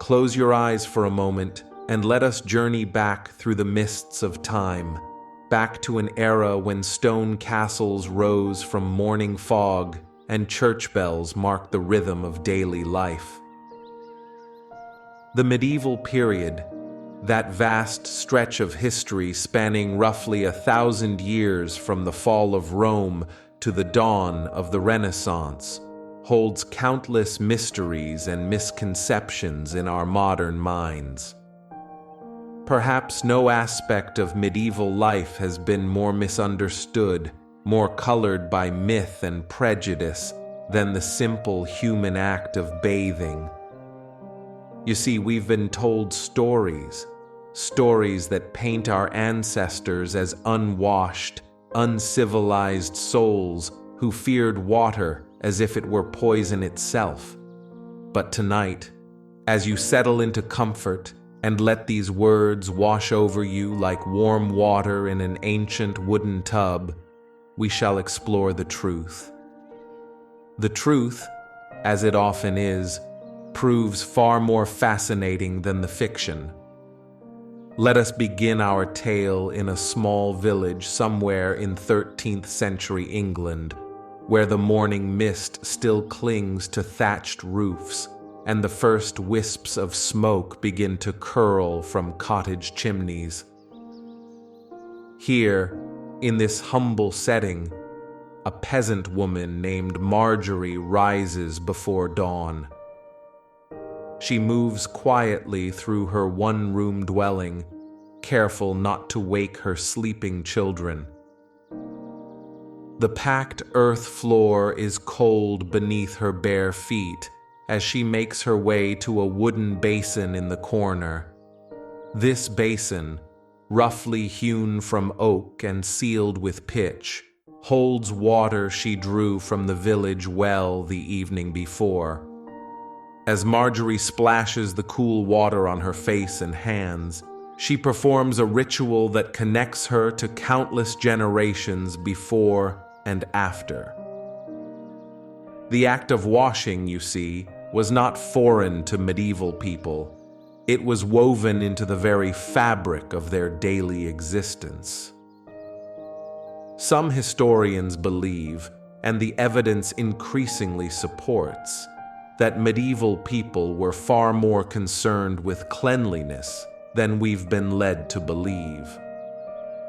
close your eyes for a moment and let us journey back through the mists of time, back to an era when stone castles rose from morning fog and church bells marked the rhythm of daily life. The medieval period, that vast stretch of history spanning roughly 1,000 years from the fall of Rome to the dawn of the Renaissance, holds countless mysteries and misconceptions in our modern minds. Perhaps no aspect of medieval life has been more misunderstood, more colored by myth and prejudice than the simple human act of bathing. You see, we've been told stories that paint our ancestors as unwashed, uncivilized souls who feared water as if it were poison itself. But tonight, as you settle into comfort and let these words wash over you like warm water in an ancient wooden tub, we shall explore the truth. The truth, as it often is, proves far more fascinating than the fiction. Let us begin our tale in a small village somewhere in 13th century England, where the morning mist still clings to thatched roofs and the first wisps of smoke begin to curl from cottage chimneys. Here, in this humble setting, a peasant woman named Marjorie rises before dawn. She moves quietly through her one-room dwelling, careful not to wake her sleeping children. The packed earth floor is cold beneath her bare feet as she makes her way to a wooden basin in the corner. This basin, roughly hewn from oak and sealed with pitch, holds water she drew from the village well the evening before. As Marjorie splashes the cool water on her face and hands, she performs a ritual that connects her to countless generations before and after. The act of washing, you see, was not foreign to medieval people. It was woven into the very fabric of their daily existence. Some historians believe, and the evidence increasingly supports, that medieval people were far more concerned with cleanliness than we've been led to believe.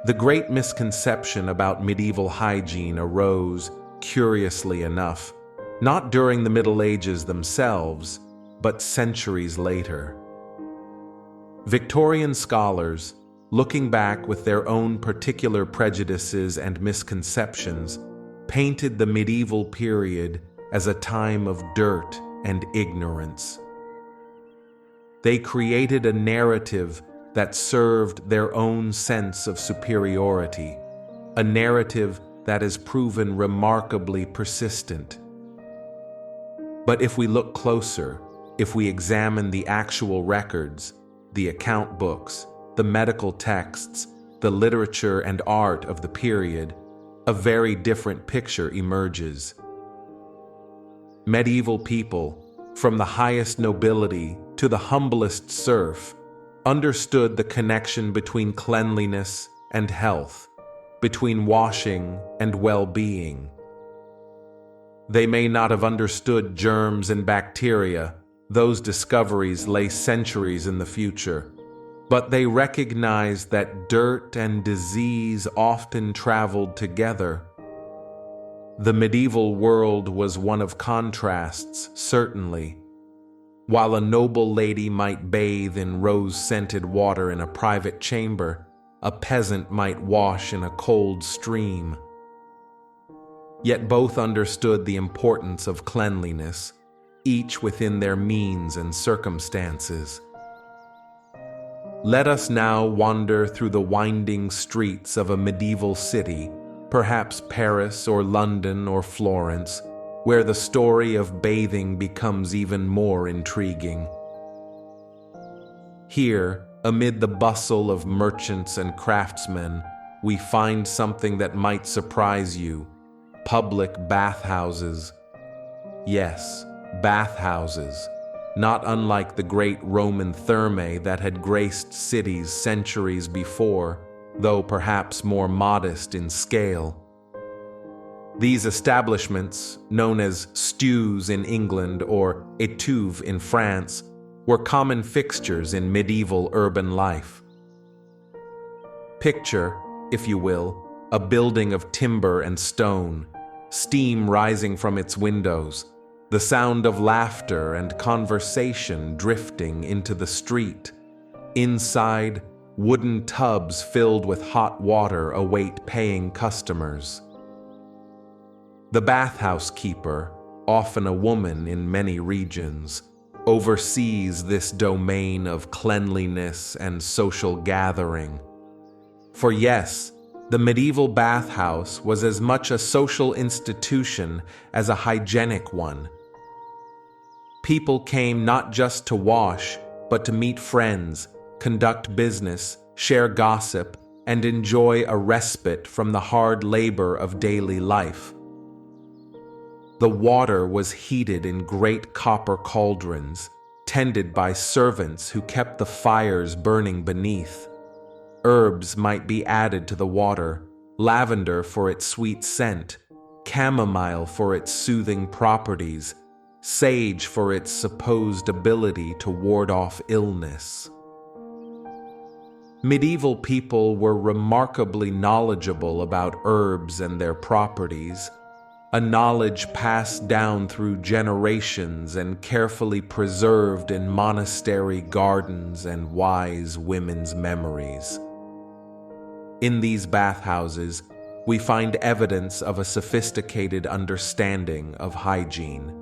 The great misconception about medieval hygiene arose, curiously enough, not during the Middle Ages themselves, but centuries later. Victorian scholars, looking back with their own particular prejudices and misconceptions, painted the medieval period as a time of dirt and ignorance. They created a narrative that served their own sense of superiority, a narrative that has proven remarkably persistent. But if we look closer, if we examine the actual records, the account books, the medical texts, the literature and art of the period, a very different picture emerges. Medieval people, from the highest nobility to the humblest serf, understood the connection between cleanliness and health, between washing and well-being. They may not have understood germs and bacteria; those discoveries lay centuries in the future. But they recognized that dirt and disease often traveled together. The medieval world was one of contrasts, certainly. While a noble lady might bathe in rose-scented water in a private chamber, a peasant might wash in a cold stream. Yet both understood the importance of cleanliness, each within their means and circumstances. Let us now wander through the winding streets of a medieval city, perhaps Paris or London or Florence, where the story of bathing becomes even more intriguing. Here, amid the bustle of merchants and craftsmen, we find something that might surprise you: public bathhouses. Yes, bathhouses. not unlike the great Roman thermae that had graced cities centuries before, though perhaps more modest in scale. These establishments, known as stews in England or étuves in France, were common fixtures in medieval urban life. Picture, if you will, a building of timber and stone, steam rising from its windows, the sound of laughter and conversation drifting into the street. Inside, wooden tubs filled with hot water await paying customers. The bathhouse keeper, often a woman in many regions, oversees this domain of cleanliness and social gathering. For yes, the medieval bathhouse was as much a social institution as a hygienic one. People came not just to wash, but to meet friends, conduct business, share gossip, and enjoy a respite from the hard labor of daily life. The water was heated in great copper cauldrons, tended by servants who kept the fires burning beneath. Herbs might be added to the water, lavender for its sweet scent, chamomile for its soothing properties, sage for its supposed ability to ward off illness. Medieval people were remarkably knowledgeable about herbs and their properties, a knowledge passed down through generations and carefully preserved in monastery gardens and wise women's memories. In these bathhouses, we find evidence of a sophisticated understanding of hygiene.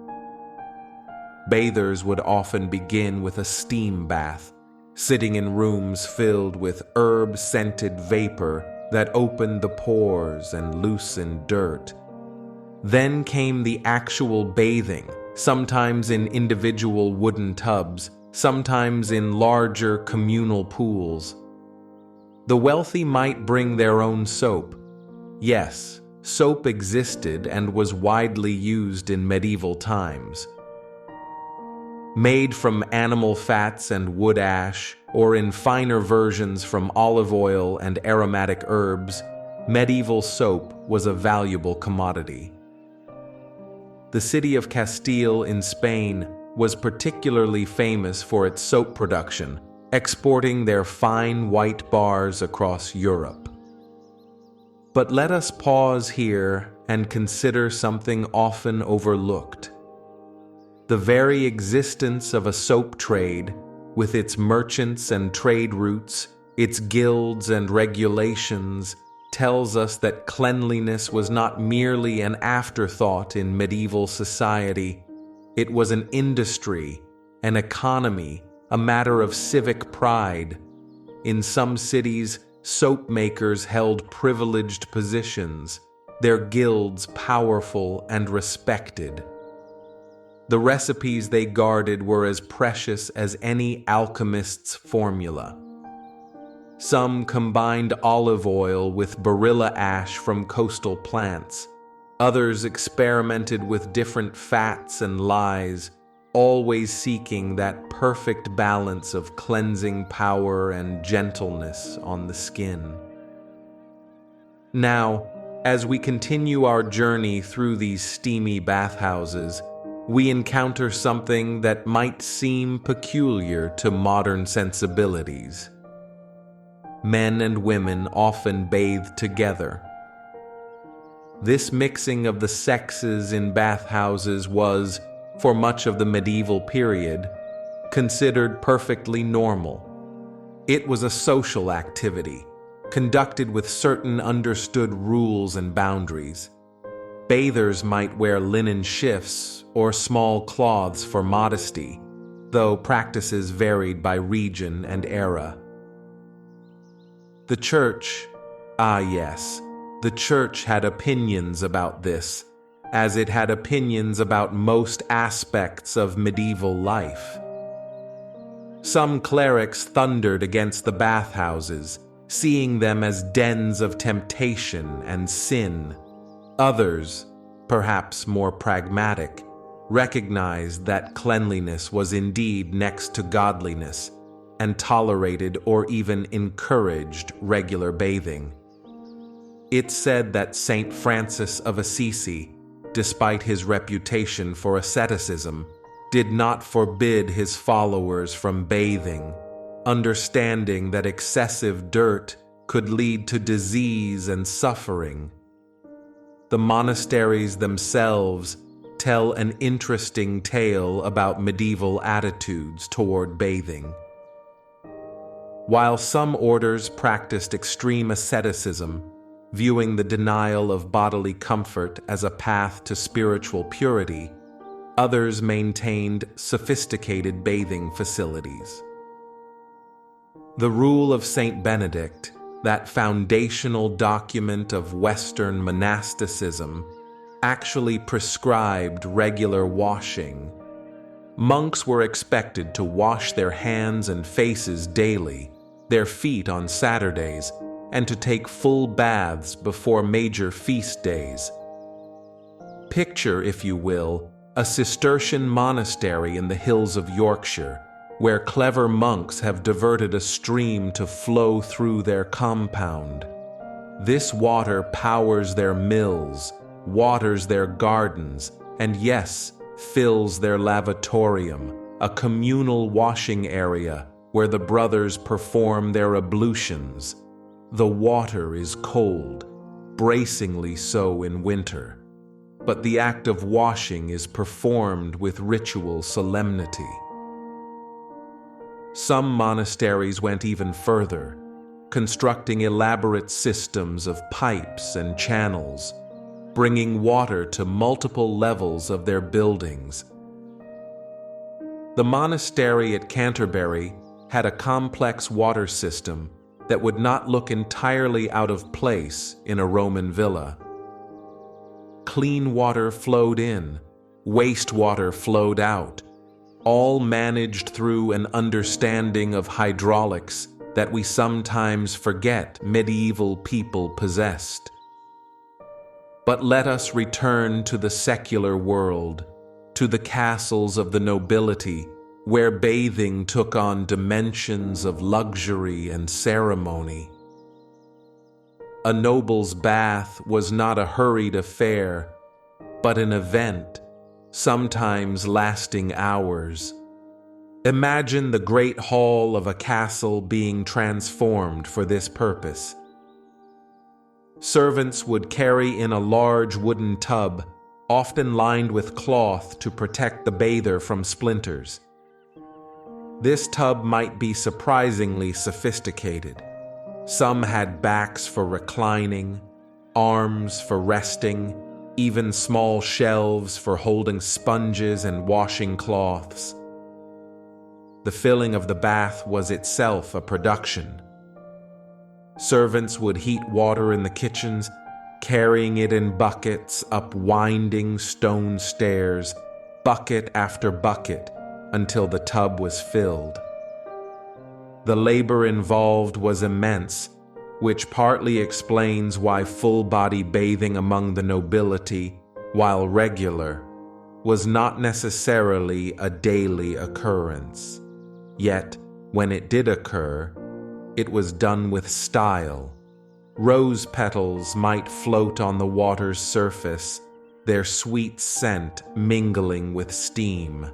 Bathers would often begin with a steam bath, sitting in rooms filled with herb-scented vapor that opened the pores and loosened dirt. Then came the actual bathing, sometimes in individual wooden tubs, sometimes in larger communal pools. The wealthy might bring their own soap. Yes, soap existed and was widely used in medieval times. Made from animal fats and wood ash, or in finer versions from olive oil and aromatic herbs, medieval soap was a valuable commodity. The city of Castile in Spain was particularly famous for its soap production, exporting their fine white bars across Europe. But let us pause here and consider something often overlooked. The very existence of a soap trade, with its merchants and trade routes, its guilds and regulations, tells us that cleanliness was not merely an afterthought in medieval society. It was an industry, an economy, a matter of civic pride. In some cities, soap makers held privileged positions, their guilds powerful and respected. The recipes they guarded were as precious as any alchemist's formula. Some combined olive oil with barilla ash from coastal plants. Others experimented with different fats and lyes, always seeking that perfect balance of cleansing power and gentleness on the skin. Now, as we continue our journey through these steamy bathhouses, we encounter something that might seem peculiar to modern sensibilities. Men and women often bathed together. This mixing of the sexes in bathhouses was, for much of the medieval period, considered perfectly normal. It was a social activity, conducted with certain understood rules and boundaries. Bathers might wear linen shifts or small cloths for modesty, though practices varied by region and era. The church, the church had opinions about this, as it had opinions about most aspects of medieval life. Some clerics thundered against the bathhouses, seeing them as dens of temptation and sin. Others, perhaps more pragmatic, recognized that cleanliness was indeed next to godliness and tolerated or even encouraged regular bathing. It's said that Saint Francis of Assisi, despite his reputation for asceticism, did not forbid his followers from bathing, understanding that excessive dirt could lead to disease and suffering. The monasteries themselves tell an interesting tale about medieval attitudes toward bathing. While some orders practiced extreme asceticism, viewing the denial of bodily comfort as a path to spiritual purity, others maintained sophisticated bathing facilities. The Rule of Saint Benedict, that foundational document of Western monasticism, actually prescribed regular washing. Monks were expected to wash their hands and faces daily, their feet on Saturdays, and to take full baths before major feast days. Picture, if you will, a Cistercian monastery in the hills of Yorkshire, where clever monks have diverted a stream to flow through their compound. This water powers their mills, waters their gardens, and yes, fills their lavatorium, a communal washing area where the brothers perform their ablutions. The water is cold, bracingly so in winter, but the act of washing is performed with ritual solemnity. Some monasteries went even further, constructing elaborate systems of pipes and channels, bringing water to multiple levels of their buildings. The monastery at Canterbury had a complex water system that would not look entirely out of place in a Roman villa. Clean water flowed in, wastewater flowed out, all managed through an understanding of hydraulics that we sometimes forget medieval people possessed. But let us return to the secular world, to the castles of the nobility, where bathing took on dimensions of luxury and ceremony. A noble's bath was not a hurried affair, but an event, sometimes lasting hours. Imagine the great hall of a castle being transformed for this purpose. Servants would carry in a large wooden tub, often lined with cloth to protect the bather from splinters. This tub might be surprisingly sophisticated. Some had backs for reclining, arms for resting, even small shelves for holding sponges and washing cloths. The filling of the bath was itself a production. Servants would heat water in the kitchens, carrying it in buckets up winding stone stairs, bucket after bucket, until the tub was filled. The labor involved was immense, which partly explains why full-body bathing among the nobility, while regular, was not necessarily a daily occurrence. Yet, when it did occur, it was done with style. Rose petals might float on the water's surface, their sweet scent mingling with steam.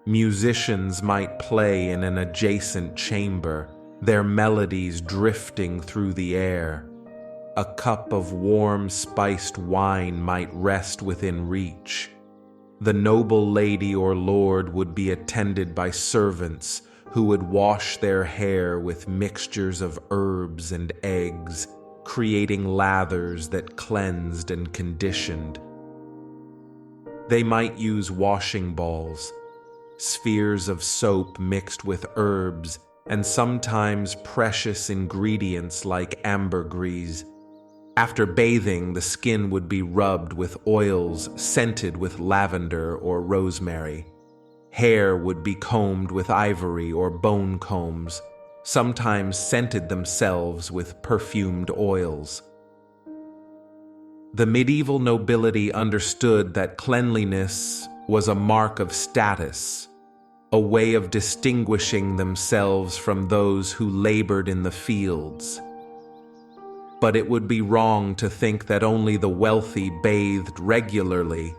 Musicians might play in an adjacent chamber, their melodies drifting through the air. A cup of warm, spiced wine might rest within reach. The noble lady or lord would be attended by servants who would wash their hair with mixtures of herbs and eggs, creating lathers that cleansed and conditioned. They might use washing balls, spheres of soap mixed with herbs, and sometimes precious ingredients like ambergris. After bathing, the skin would be rubbed with oils scented with lavender or rosemary. Hair would be combed with ivory or bone combs, sometimes scented themselves with perfumed oils. The medieval nobility understood that cleanliness was a mark of status, a way of distinguishing themselves from those who labored in the fields. But it would be wrong to think that only the wealthy bathed regularly.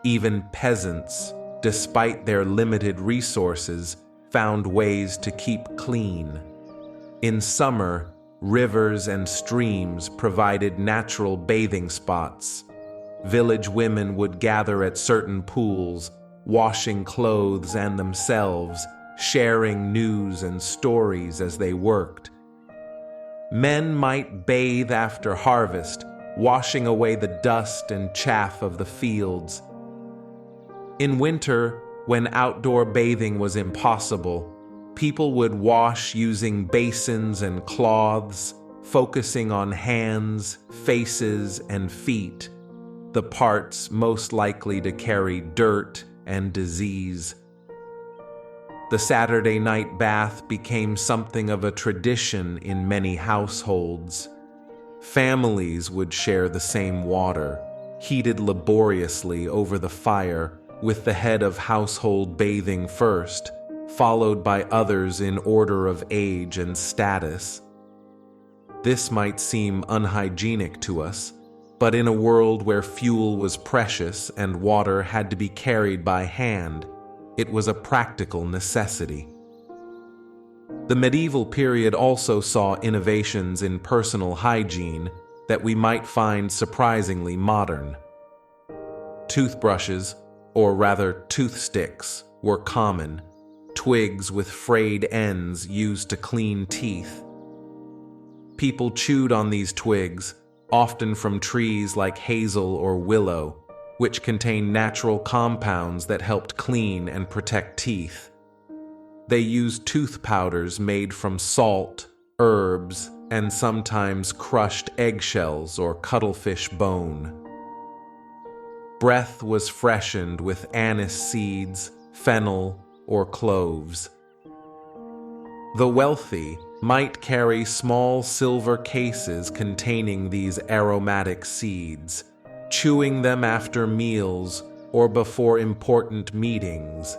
Even peasants, despite their limited resources, found ways to keep clean. In summer, rivers and streams provided natural bathing spots. Village women would gather at certain pools, washing clothes and themselves, sharing news and stories as they worked. Men might bathe after harvest, washing away the dust and chaff of the fields. In winter, when outdoor bathing was impossible, people would wash using basins and cloths, focusing on hands, faces, and feet, the parts most likely to carry dirt and disease. The Saturday night bath became something of a tradition in many households. Families would share the same water, heated laboriously over the fire, with the head of household bathing first, followed by others in order of age and status. This might seem unhygienic to us, but in a world where fuel was precious and water had to be carried by hand, it was a practical necessity. The medieval period also saw innovations in personal hygiene that we might find surprisingly modern. Toothbrushes, or rather toothsticks, were common, twigs with frayed ends used to clean teeth. People chewed on these twigs, often from trees like hazel or willow, which contain natural compounds that helped clean and protect teeth. They used tooth powders made from salt, herbs, and sometimes crushed eggshells or cuttlefish bone. Breath was freshened with anise seeds, fennel, or cloves. The wealthy might carry small silver cases containing these aromatic seeds, chewing them after meals or before important meetings.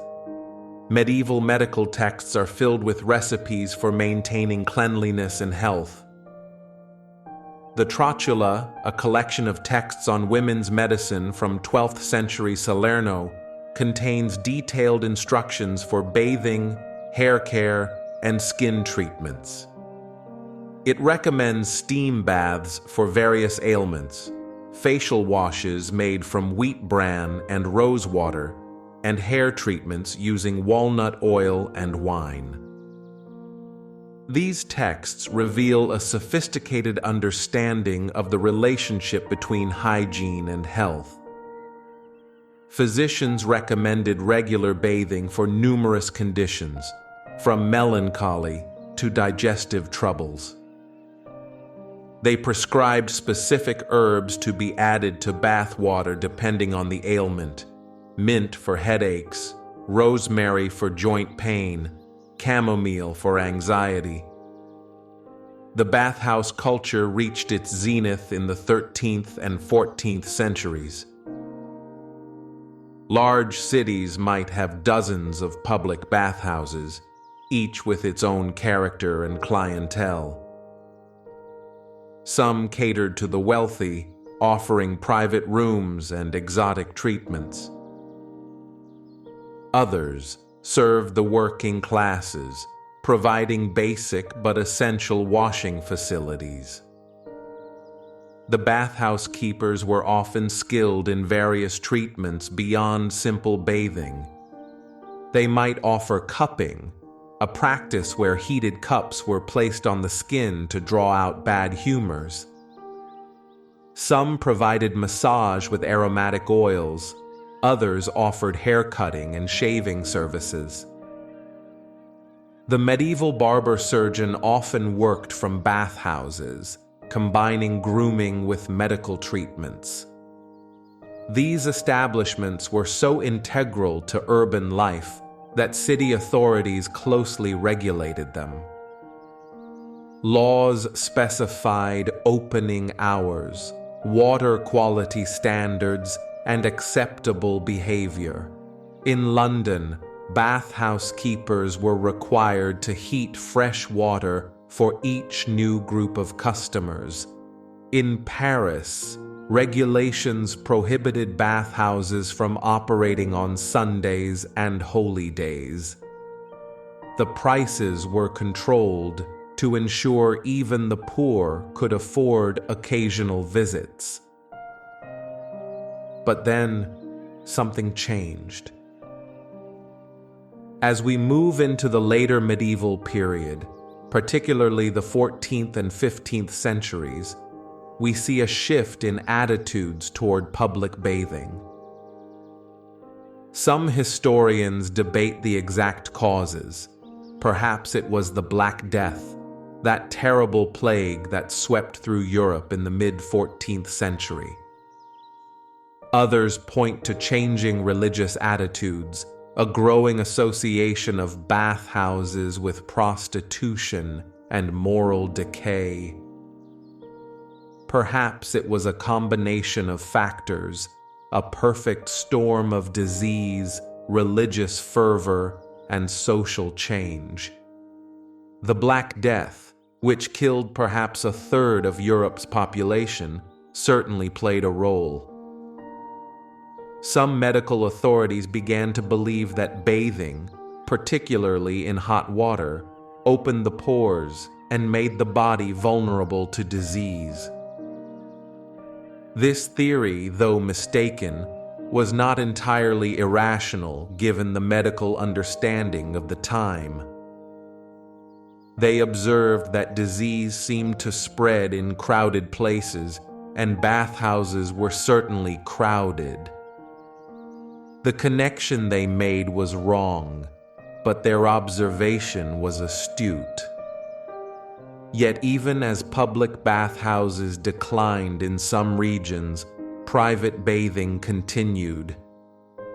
Medieval medical texts are filled with recipes for maintaining cleanliness and health. The Trotula, a collection of texts on women's medicine from 12th century Salerno, contains detailed instructions for bathing, hair care, and skin treatments. It recommends steam baths for various ailments, facial washes made from wheat bran and rose water, and hair treatments using walnut oil and wine. These texts reveal a sophisticated understanding of the relationship between hygiene and health. Physicians recommended regular bathing for numerous conditions, from melancholy to digestive troubles. They prescribed specific herbs to be added to bath water depending on the ailment: mint for headaches, rosemary for joint pain, chamomile for anxiety. The bathhouse culture reached its zenith in the 13th and 14th centuries. Large cities might have dozens of public bathhouses, each with its own character and clientele. Some catered to the wealthy, offering private rooms and exotic treatments. Others served the working classes, providing basic but essential washing facilities. The bathhouse keepers were often skilled in various treatments beyond simple bathing. They might offer cupping, a practice where heated cups were placed on the skin to draw out bad humors. Some provided massage with aromatic oils. Others offered hair cutting and shaving services. The medieval barber surgeon often worked from bathhouses, combining grooming with medical treatments. These establishments were so integral to urban life that city authorities closely regulated them. Laws specified opening hours, water quality standards, and acceptable behavior. In London, bathhouse keepers were required to heat fresh water for each new group of customers. In Paris, regulations prohibited bathhouses from operating on Sundays and holy days. The prices were controlled to ensure even the poor could afford occasional visits. But then, something changed. As we move into the later medieval period, particularly the 14th and 15th centuries, we see a shift in attitudes toward public bathing. Some historians debate the exact causes. Perhaps it was the Black Death, that terrible plague that swept through Europe in the mid-14th century. Others point to changing religious attitudes, a growing association of bathhouses with prostitution and moral decay. Perhaps it was a combination of factors, a perfect storm of disease, religious fervor, and social change. The Black Death, which killed perhaps a third of Europe's population, certainly played a role. Some medical authorities began to believe that bathing, particularly in hot water, opened the pores and made the body vulnerable to disease. This theory, though mistaken, was not entirely irrational given the medical understanding of the time. They observed that disease seemed to spread in crowded places, and bathhouses were certainly crowded. The connection they made was wrong, but their observation was astute. Yet even as public bathhouses declined in some regions, private bathing continued.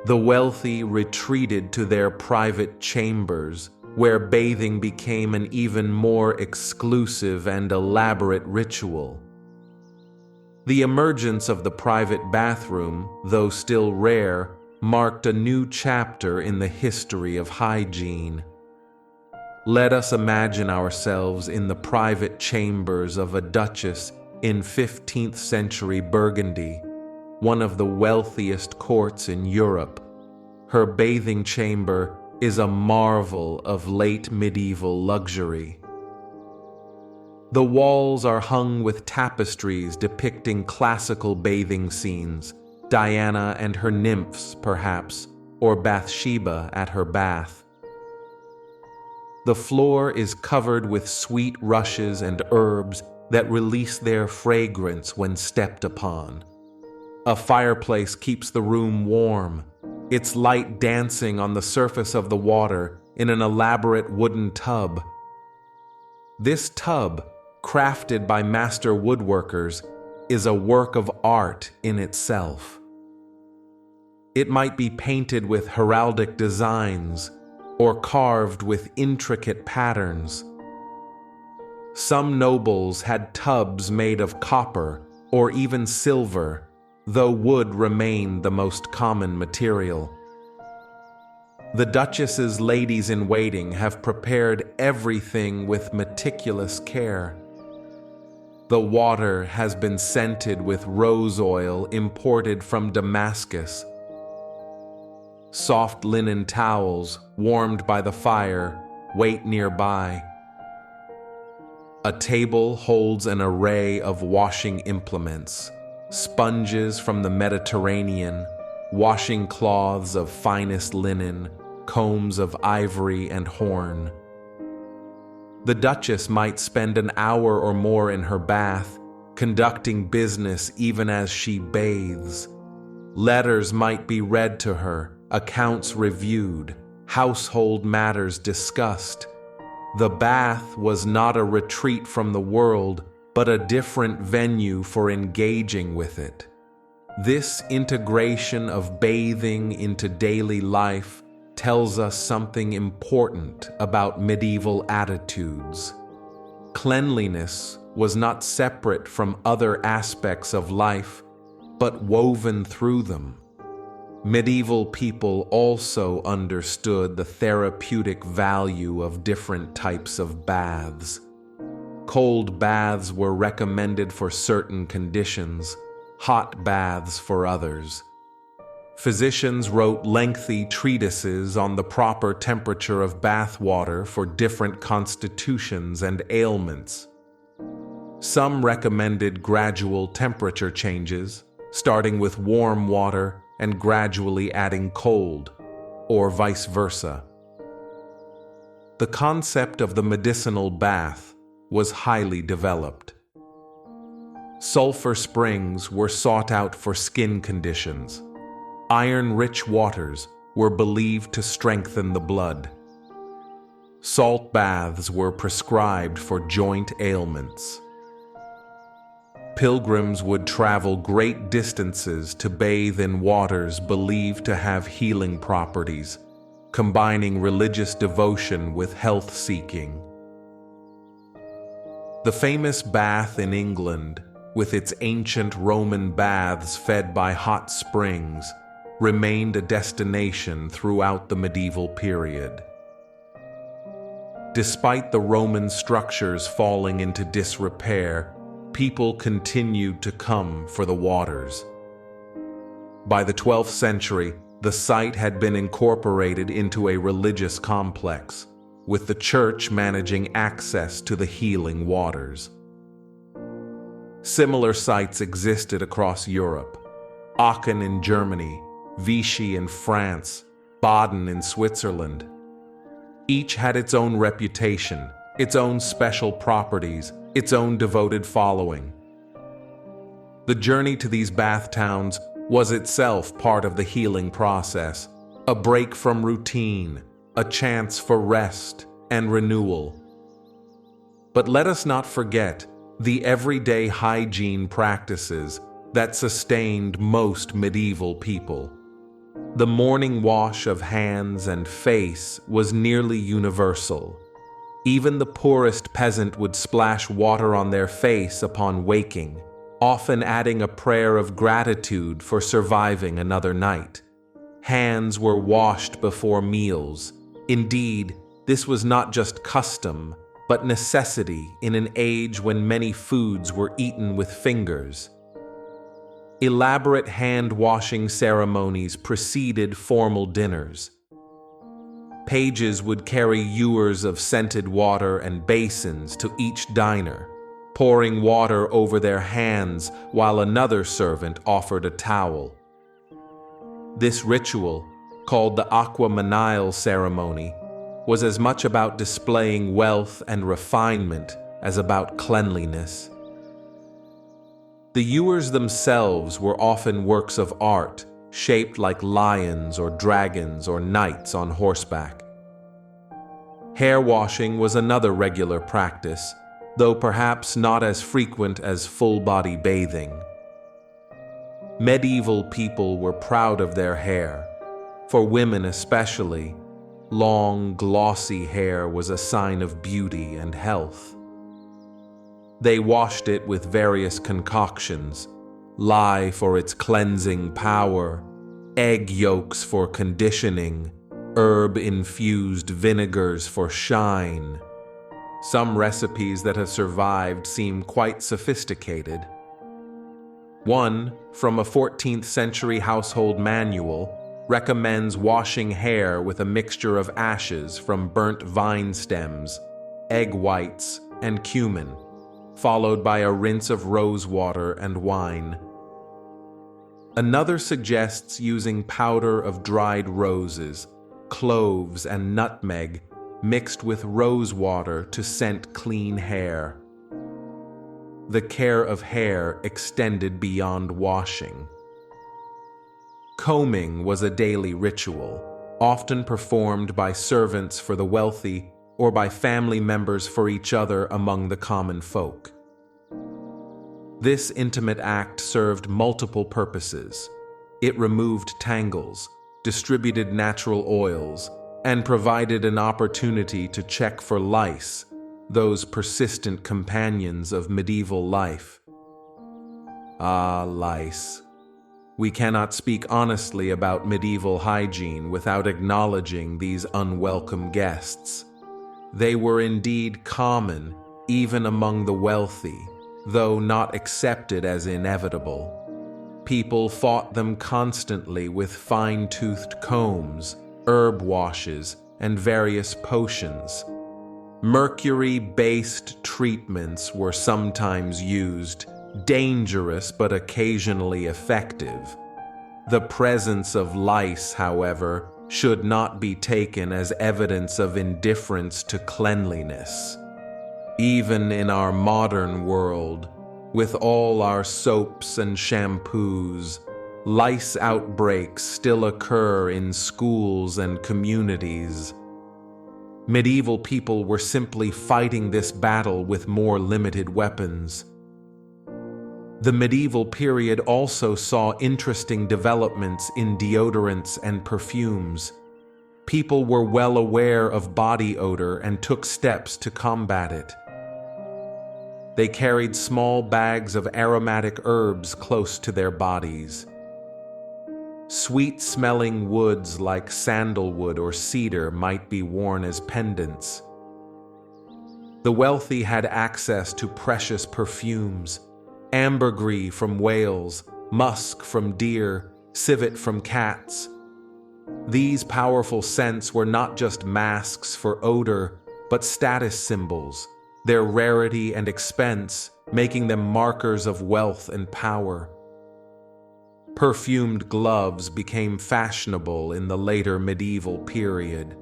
The wealthy retreated to their private chambers, where bathing became an even more exclusive and elaborate ritual. The emergence of the private bathroom, though still rare, marked a new chapter in the history of hygiene. Let us imagine ourselves in the private chambers of a duchess in 15th century Burgundy, one of the wealthiest courts in Europe. Her bathing chamber is a marvel of late medieval luxury. The walls are hung with tapestries depicting classical bathing scenes, Diana and her nymphs, perhaps, or Bathsheba at her bath. The floor is covered with sweet rushes and herbs that release their fragrance when stepped upon. A fireplace keeps the room warm, its light dancing on the surface of the water in an elaborate wooden tub. This tub, crafted by master woodworkers, is a work of art in itself. It might be painted with heraldic designs or carved with intricate patterns. Some nobles had tubs made of copper or even silver, though wood remained the most common material. The Duchess's ladies-in-waiting have prepared everything with meticulous care. The water has been scented with rose oil imported from Damascus. Soft linen towels, warmed by the fire, wait nearby. A table holds an array of washing implements, sponges from the Mediterranean, washing cloths of finest linen, combs of ivory and horn. The Duchess might spend an hour or more in her bath, conducting business even as she bathes. Letters might be read to her, accounts reviewed, household matters discussed. The bath was not a retreat from the world, but a different venue for engaging with it. This integration of bathing into daily life tells us something important about medieval attitudes. Cleanliness was not separate from other aspects of life, but woven through them. Medieval people also understood the therapeutic value of different types of baths. Cold baths were recommended for certain conditions, hot baths for others. Physicians wrote lengthy treatises on the proper temperature of bath water for different constitutions and ailments. Some recommended gradual temperature changes, starting with warm water and gradually adding cold, or vice versa. The concept of the medicinal bath was highly developed. Sulfur springs were sought out for skin conditions. Iron-rich waters were believed to strengthen the blood. Salt baths were prescribed for joint ailments. Pilgrims would travel great distances to bathe in waters believed to have healing properties, combining religious devotion with health-seeking. The famous bath in England, with its ancient Roman baths fed by hot springs, remained a destination throughout the medieval period. Despite the Roman structures falling into disrepair, people continued to come for the waters. By the 12th century, the site had been incorporated into a religious complex, with the church managing access to the healing waters. Similar sites existed across Europe: Aachen in Germany, Vichy in France, Baden in Switzerland. Each had its own reputation, its own special properties, its own devoted following. The journey to these bath towns was itself part of the healing process, a break from routine, a chance for rest and renewal. But let us not forget the everyday hygiene practices that sustained most medieval people. The morning wash of hands and face was nearly universal. Even the poorest peasant would splash water on their face upon waking, often adding a prayer of gratitude for surviving another night. Hands were washed before meals. Indeed, this was not just custom, but necessity in an age when many foods were eaten with fingers. Elaborate hand-washing ceremonies preceded formal dinners. Pages would carry ewers of scented water and basins to each diner, pouring water over their hands while another servant offered a towel. This ritual, called the aqua manile ceremony, was as much about displaying wealth and refinement as about cleanliness. The ewers themselves were often works of art, shaped like lions or dragons or knights on horseback. Hair washing was another regular practice, though perhaps not as frequent as full-body bathing. Medieval people were proud of their hair. For women especially, long, glossy hair was a sign of beauty and health. They washed it with various concoctions: lye for its cleansing power, egg yolks for conditioning, herb-infused vinegars for shine. Some recipes that have survived seem quite sophisticated. One, from a 14th century household manual, recommends washing hair with a mixture of ashes from burnt vine stems, egg whites, and cumin, followed by a rinse of rose water and wine. Another suggests using powder of dried roses, cloves, and nutmeg mixed with rose water to scent clean hair. The care of hair extended beyond washing. Combing was a daily ritual, often performed by servants for the wealthy or by family members for each other among the common folk. This intimate act served multiple purposes. It removed tangles, distributed natural oils, and provided an opportunity to check for lice, those persistent companions of medieval life. Ah, lice. We cannot speak honestly about medieval hygiene without acknowledging these unwelcome guests. They were indeed common, even among the wealthy, though not accepted as inevitable. People fought them constantly with fine-toothed combs, herb washes, and various potions. Mercury-based treatments were sometimes used, dangerous but occasionally effective. The presence of lice, however, should not be taken as evidence of indifference to cleanliness. Even in our modern world, with all our soaps and shampoos, lice outbreaks still occur in schools and communities. Medieval people were simply fighting this battle with more limited weapons. The medieval period also saw interesting developments in deodorants and perfumes. People were well aware of body odor and took steps to combat it. They carried small bags of aromatic herbs close to their bodies. Sweet-smelling woods like sandalwood or cedar might be worn as pendants. The wealthy had access to precious perfumes: ambergris from whales, musk from deer, civet from cats. These powerful scents were not just masks for odor, but status symbols, their rarity and expense making them markers of wealth and power. Perfumed gloves became fashionable in the later medieval period.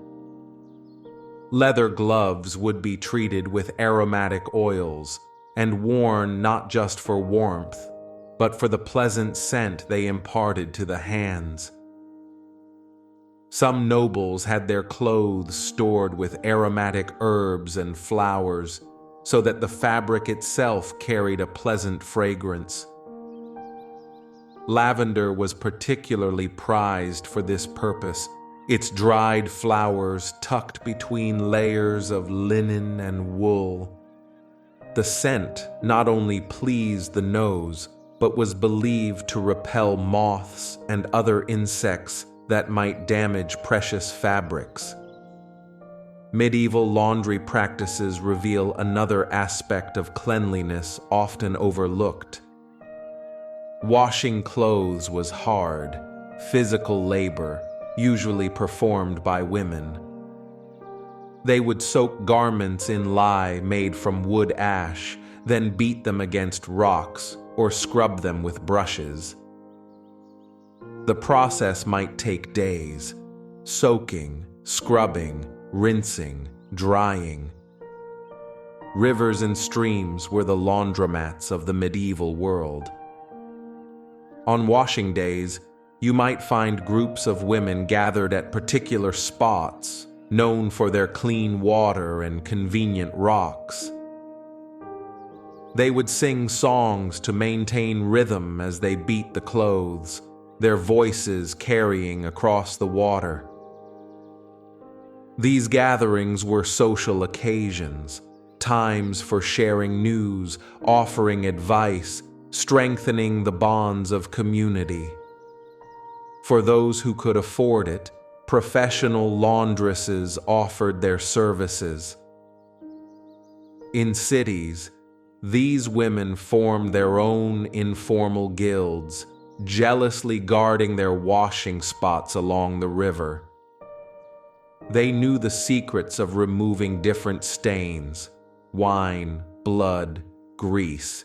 Leather gloves would be treated with aromatic oils and worn not just for warmth, but for the pleasant scent they imparted to the hands. Some nobles had their clothes stored with aromatic herbs and flowers, so that the fabric itself carried a pleasant fragrance. Lavender was particularly prized for this purpose, its dried flowers tucked between layers of linen and wool. The scent not only pleased the nose, but was believed to repel moths and other insects that might damage precious fabrics. Medieval laundry practices reveal another aspect of cleanliness often overlooked. Washing clothes was hard, physical labor, usually performed by women. They would soak garments in lye made from wood ash, then beat them against rocks or scrub them with brushes. The process might take days: soaking, scrubbing, rinsing, drying. Rivers and streams were the laundromats of the medieval world. On washing days, you might find groups of women gathered at particular spots, known for their clean water and convenient rocks. They would sing songs to maintain rhythm as they beat the clothes, their voices carrying across the water. These gatherings were social occasions, times for sharing news, offering advice, strengthening the bonds of community. For those who could afford it, professional laundresses offered their services. In cities, these women formed their own informal guilds, jealously guarding their washing spots along the river. They knew the secrets of removing different stains: wine, blood, grease,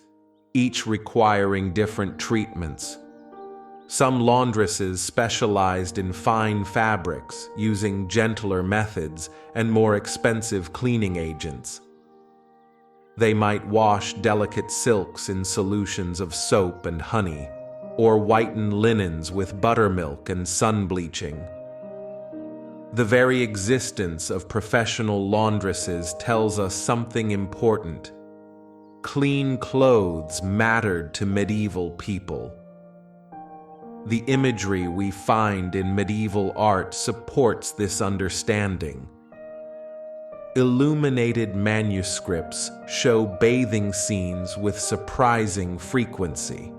each requiring different treatments. Some laundresses specialized in fine fabrics, using gentler methods and more expensive cleaning agents. They might wash delicate silks in solutions of soap and honey, or whiten linens with buttermilk and sun bleaching. The very existence of professional laundresses tells us something important. Clean clothes mattered to medieval people. The imagery we find in medieval art supports this understanding. Illuminated manuscripts show bathing scenes with surprising frequency.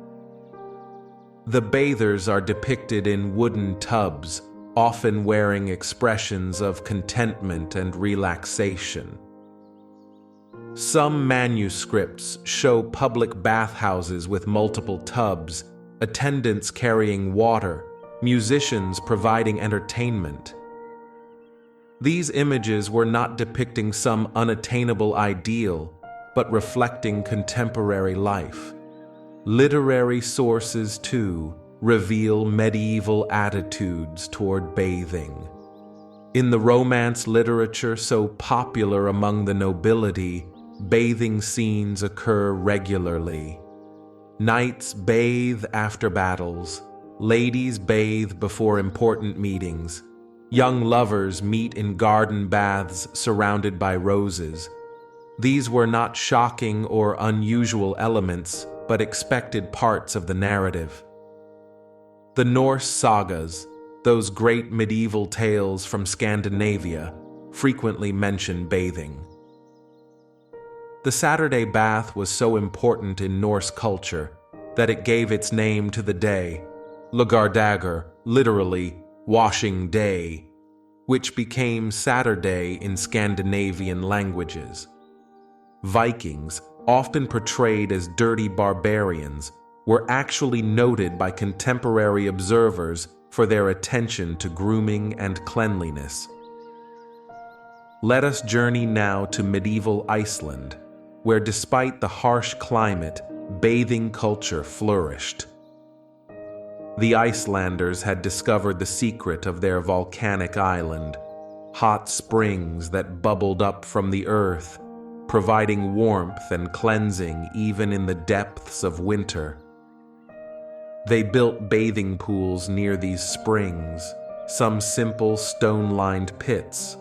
The bathers are depicted in wooden tubs, often wearing expressions of contentment and relaxation. Some manuscripts show public bathhouses with multiple tubs, attendants carrying water, musicians providing entertainment. These images were not depicting some unattainable ideal, but reflecting contemporary life. Literary sources, too, reveal medieval attitudes toward bathing. In the Romance literature so popular among the nobility, bathing scenes occur regularly. Knights bathe after battles, ladies bathe before important meetings, young lovers meet in garden baths surrounded by roses. These were not shocking or unusual elements, but expected parts of the narrative. The Norse sagas, those great medieval tales from Scandinavia, frequently mention bathing. The Saturday bath was so important in Norse culture that it gave its name to the day, Lagardagur, literally washing day, which became Saturday in Scandinavian languages. Vikings, often portrayed as dirty barbarians, were actually noted by contemporary observers for their attention to grooming and cleanliness. Let us journey now to medieval Iceland, where despite the harsh climate, bathing culture flourished. The Icelanders had discovered the secret of their volcanic island, hot springs that bubbled up from the earth, providing warmth and cleansing even in the depths of winter. They built bathing pools near these springs, some simple stone-lined pits,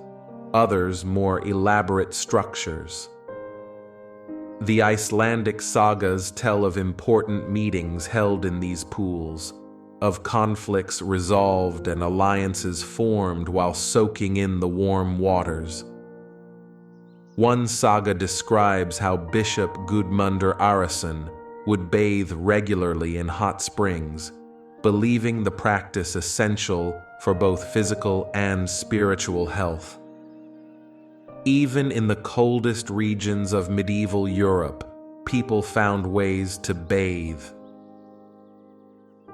others more elaborate structures. The Icelandic sagas tell of important meetings held in these pools, of conflicts resolved and alliances formed while soaking in the warm waters. One saga describes how Bishop Gudmundur Arason would bathe regularly in hot springs, believing the practice essential for both physical and spiritual health. Even in the coldest regions of medieval Europe, people found ways to bathe.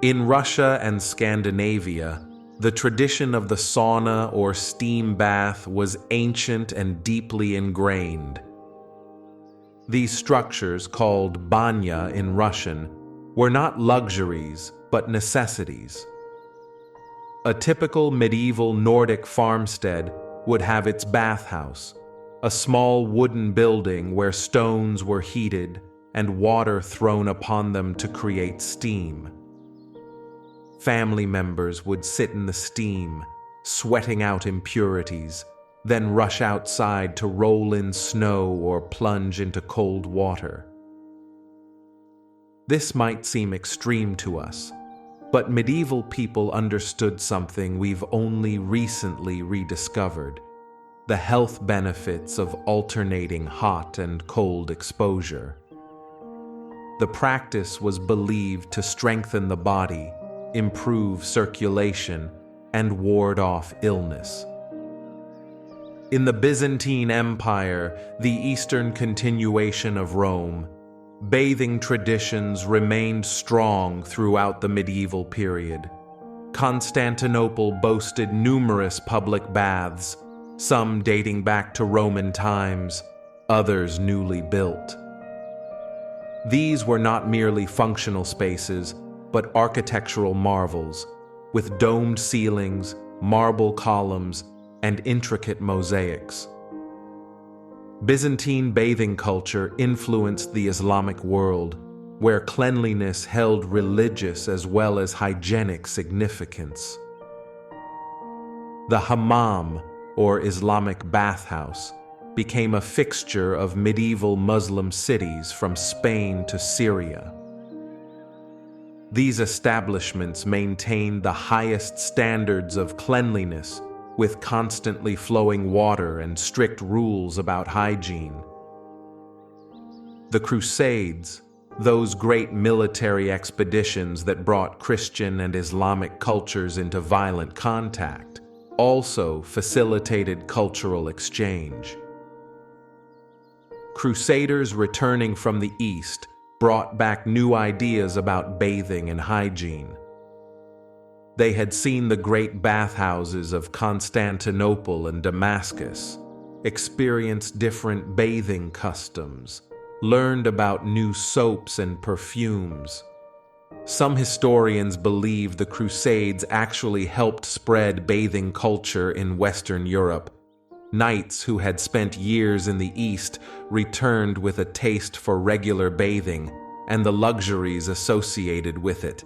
In Russia and Scandinavia, the tradition of the sauna or steam bath was ancient and deeply ingrained. These structures, called banya in Russian, were not luxuries but necessities. A typical medieval Nordic farmstead would have its bathhouse, a small wooden building where stones were heated and water thrown upon them to create steam. Family members would sit in the steam, sweating out impurities, then rush outside to roll in snow or plunge into cold water. This might seem extreme to us, but medieval people understood something we've only recently rediscovered: the health benefits of alternating hot and cold exposure. The practice was believed to strengthen the body, improve circulation, and ward off illness. In the Byzantine Empire, the eastern continuation of Rome, bathing traditions remained strong throughout the medieval period. Constantinople boasted numerous public baths, some dating back to Roman times, others newly built. These were not merely functional spaces, but architectural marvels, with domed ceilings, marble columns, and intricate mosaics. Byzantine bathing culture influenced the Islamic world, where cleanliness held religious as well as hygienic significance. The hammam, or Islamic bathhouse, became a fixture of medieval Muslim cities from Spain to Syria. These establishments maintained the highest standards of cleanliness, with constantly flowing water and strict rules about hygiene. The Crusades, those great military expeditions that brought Christian and Islamic cultures into violent contact, also facilitated cultural exchange. Crusaders returning from the East brought back new ideas about bathing and hygiene. They had seen the great bathhouses of Constantinople and Damascus, experienced different bathing customs, learned about new soaps and perfumes. Some historians believe the Crusades actually helped spread bathing culture in Western Europe. Knights who had spent years in the East returned with a taste for regular bathing and the luxuries associated with it.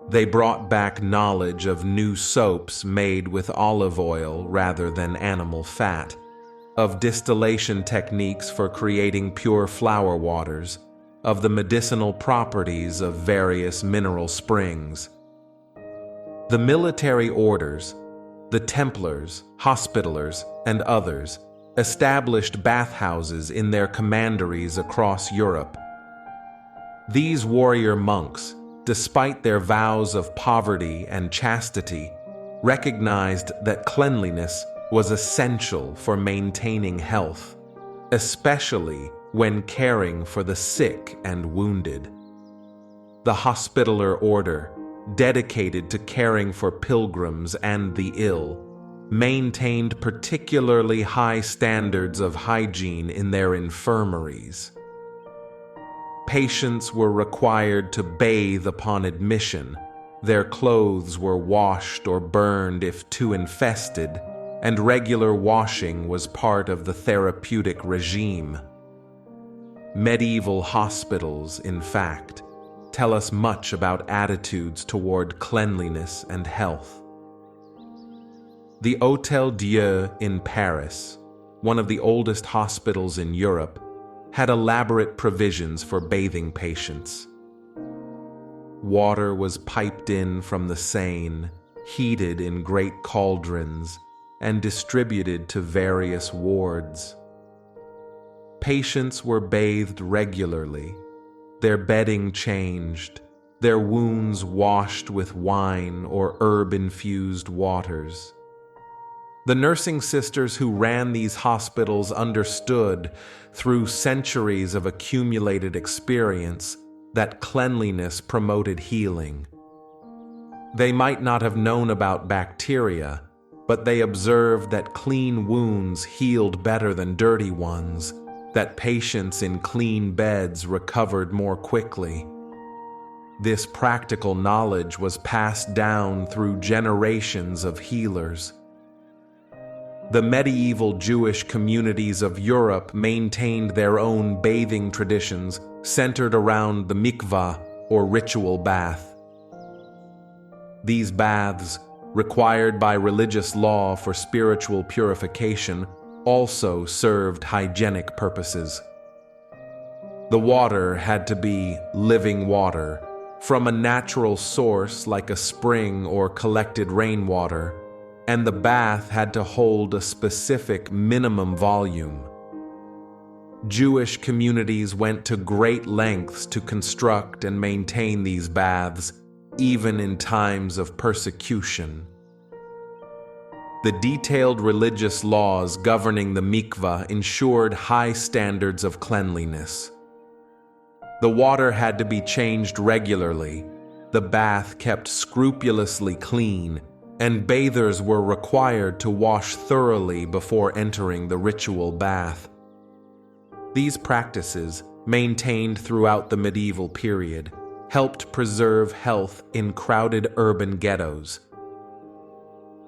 They brought back knowledge of new soaps made with olive oil rather than animal fat, of distillation techniques for creating pure flower waters, of the medicinal properties of various mineral springs. The military orders, the Templars, Hospitallers, and others, established bathhouses in their commanderies across Europe. These warrior monks, despite their vows of poverty and chastity, recognized that cleanliness was essential for maintaining health, especially when caring for the sick and wounded. The Hospitaller order, dedicated to caring for pilgrims and the ill, maintained particularly high standards of hygiene in their infirmaries. Patients were required to bathe upon admission, their clothes were washed or burned if too infested, and regular washing was part of the therapeutic regime. Medieval hospitals, in fact, tell us much about attitudes toward cleanliness and health. The Hôtel Dieu in Paris, one of the oldest hospitals in Europe, had elaborate provisions for bathing patients. Water was piped in from the Seine, heated in great cauldrons, and distributed to various wards. Patients were bathed regularly, their bedding changed, their wounds washed with wine or herb-infused waters. The nursing sisters who ran these hospitals understood, through centuries of accumulated experience, that cleanliness promoted healing. They might not have known about bacteria, but they observed that clean wounds healed better than dirty ones, that patients in clean beds recovered more quickly. This practical knowledge was passed down through generations of healers. The medieval Jewish communities of Europe maintained their own bathing traditions centered around the mikvah, or ritual bath. These baths, required by religious law for spiritual purification, also served hygienic purposes. The water had to be living water, from a natural source like a spring or collected rainwater, and the bath had to hold a specific minimum volume. Jewish communities went to great lengths to construct and maintain these baths, even in times of persecution. The detailed religious laws governing the mikvah ensured high standards of cleanliness. The water had to be changed regularly, the bath kept scrupulously clean, and bathers were required to wash thoroughly before entering the ritual bath. These practices, maintained throughout the medieval period, helped preserve health in crowded urban ghettos.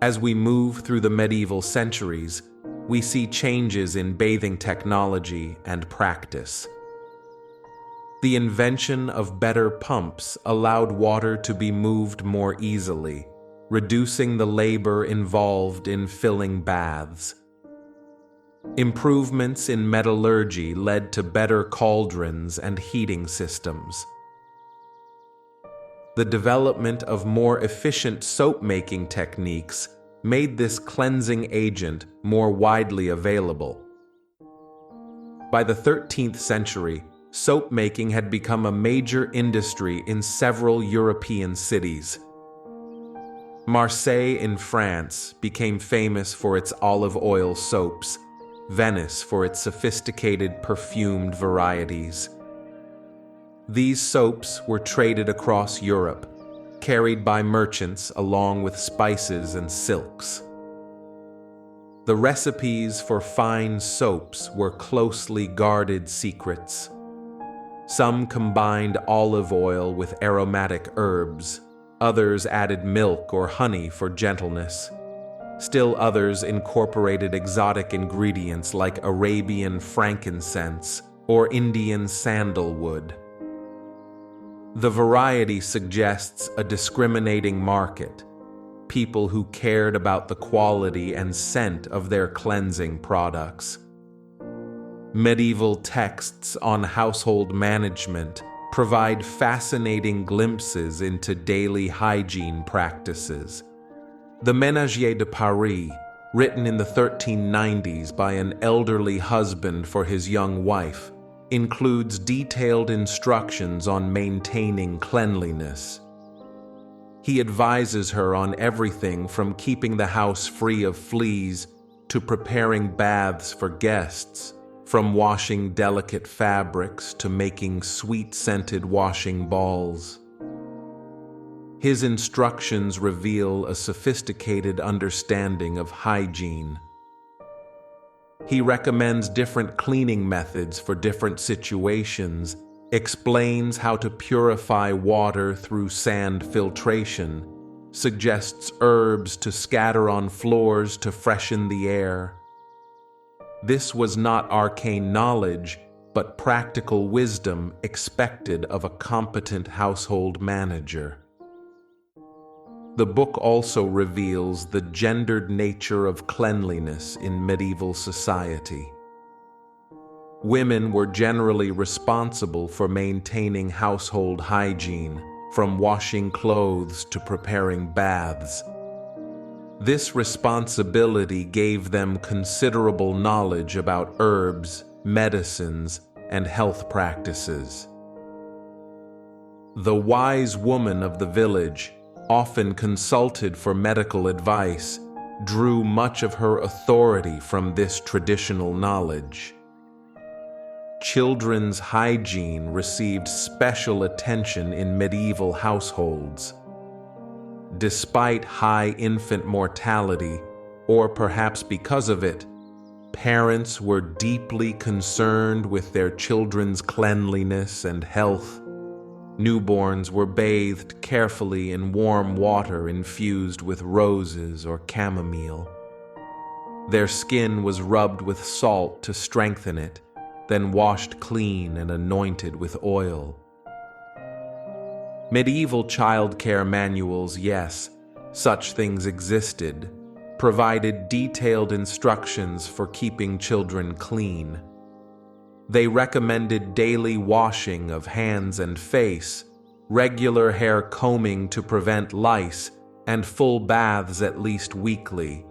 As we move through the medieval centuries, we see changes in bathing technology and practice. The invention of better pumps allowed water to be moved more easily, reducing the labor involved in filling baths. Improvements in metallurgy led to better cauldrons and heating systems. The development of more efficient soap-making techniques made this cleansing agent more widely available. By the 13th century, Soap making had become a major industry in several European cities. Marseille in France became famous for its olive oil soaps, Venice for its sophisticated perfumed varieties. These soaps were traded across Europe, carried by merchants along with spices and silks. The recipes for fine soaps were closely guarded secrets. Some combined olive oil with aromatic herbs. Others added milk or honey for gentleness. Still others incorporated exotic ingredients like Arabian frankincense or Indian sandalwood. The variety suggests a discriminating market, people who cared about the quality and scent of their cleansing products. Medieval texts on household management provide fascinating glimpses into daily hygiene practices. The Ménagier de Paris, written in the 1390s by an elderly husband for his young wife, includes detailed instructions on maintaining cleanliness. He advises her on everything from keeping the house free of fleas to preparing baths for guests, from washing delicate fabrics to making sweet-scented washing balls. His instructions reveal a sophisticated understanding of hygiene. He recommends different cleaning methods for different situations, explains how to purify water through sand filtration, suggests herbs to scatter on floors to freshen the air. This was not arcane knowledge, but practical wisdom expected of a competent household manager. The book also reveals the gendered nature of cleanliness in medieval society. Women were generally responsible for maintaining household hygiene, from washing clothes to preparing baths. This responsibility gave them considerable knowledge about herbs, medicines, and health practices. The wise woman of the village, often consulted for medical advice, drew much of her authority from this traditional knowledge. Children's hygiene received special attention in medieval households. Despite high infant mortality, or perhaps because of it, parents were deeply concerned with their children's cleanliness and health. Newborns were bathed carefully in warm water infused with roses or chamomile. Their skin was rubbed with salt to strengthen it, then washed clean and anointed with oil. Medieval childcare manuals, yes, such things existed, provided detailed instructions for keeping children clean. They recommended daily washing of hands and face, regular hair combing to prevent lice, and full baths at least weekly.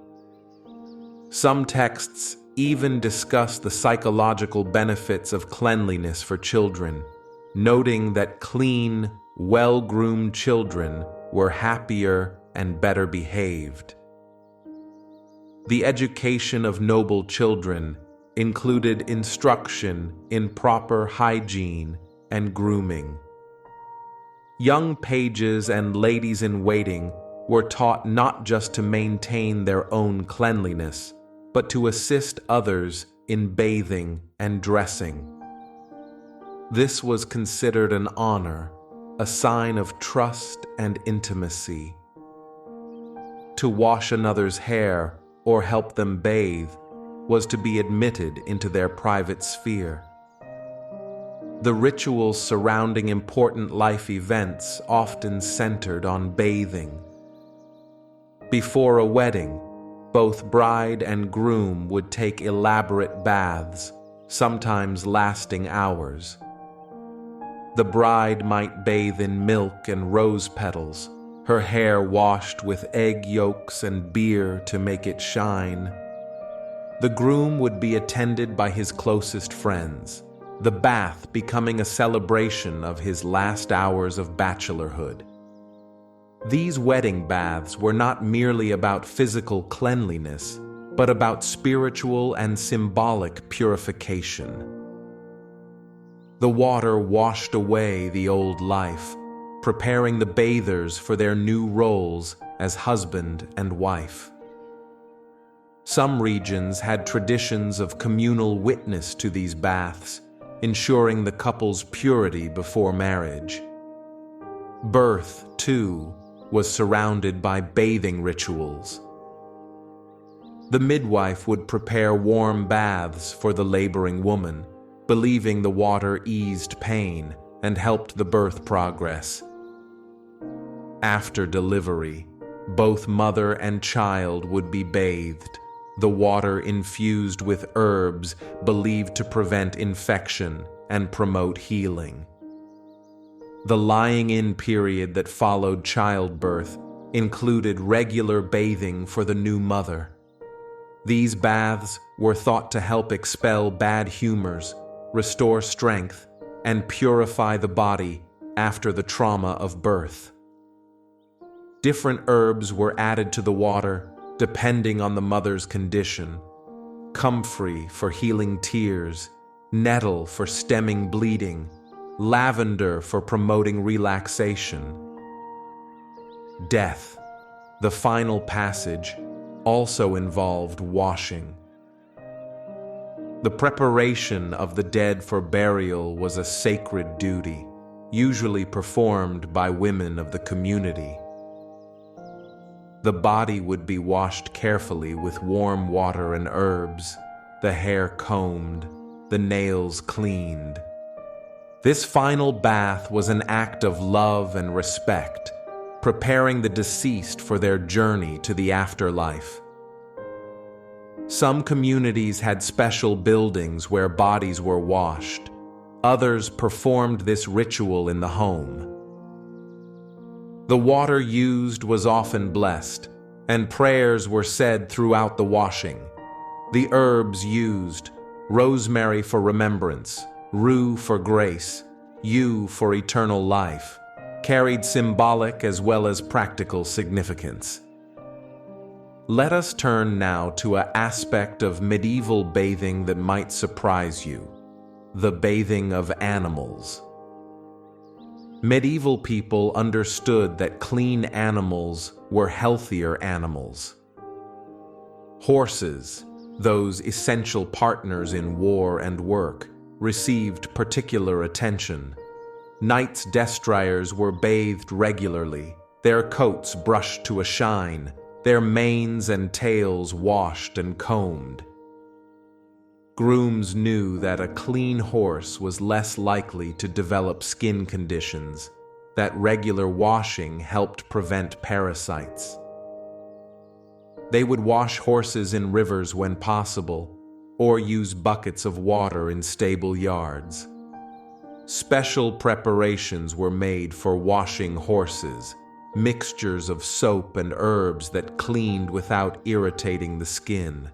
Some texts even discuss the psychological benefits of cleanliness for children, noting that clean, well-groomed children were happier and better behaved. The education of noble children included instruction in proper hygiene and grooming. Young pages and ladies-in-waiting were taught not just to maintain their own cleanliness, but to assist others in bathing and dressing. This was considered an honor, a sign of trust and intimacy. To wash another's hair or help them bathe was to be admitted into their private sphere. The rituals surrounding important life events often centered on bathing. Before a wedding, both bride and groom would take elaborate baths, sometimes lasting hours. The bride might bathe in milk and rose petals, her hair washed with egg yolks and beer to make it shine. The groom would be attended by his closest friends, the bath becoming a celebration of his last hours of bachelorhood. These wedding baths were not merely about physical cleanliness, but about spiritual and symbolic purification. The water washed away the old life, preparing the bathers for their new roles as husband and wife. Some regions had traditions of communal witness to these baths, ensuring the couple's purity before marriage. Birth, too, was surrounded by bathing rituals. The midwife would prepare warm baths for the laboring woman, believing the water eased pain and helped the birth progress. After delivery, both mother and child would be bathed, the water infused with herbs believed to prevent infection and promote healing. The lying-in period that followed childbirth included regular bathing for the new mother. These baths were thought to help expel bad humors, restore strength, and purify the body after the trauma of birth. Different herbs were added to the water depending on the mother's condition: comfrey for healing tears, nettle for stemming bleeding, lavender for promoting relaxation. Death, the final passage, also involved washing. The preparation of the dead for burial was a sacred duty, usually performed by women of the community. The body would be washed carefully with warm water and herbs, the hair combed, the nails cleaned. This final bath was an act of love and respect, preparing the deceased for their journey to the afterlife. Some communities had special buildings where bodies were washed. Others performed this ritual in the home. The water used was often blessed, and prayers were said throughout the washing. The herbs used: rosemary for remembrance, rue for grace, yew for eternal life, carried symbolic as well as practical significance. Let us turn now to an aspect of medieval bathing that might surprise you: the bathing of animals. Medieval people understood that clean animals were healthier animals. Horses, those essential partners in war and work, received particular attention. Knights' destriers were bathed regularly, their coats brushed to a shine, their manes and tails washed and combed. Grooms knew that a clean horse was less likely to develop skin conditions, that regular washing helped prevent parasites. They would wash horses in rivers when possible, or use buckets of water in stable yards. Special preparations were made for washing horses, mixtures of soap and herbs that cleaned without irritating the skin.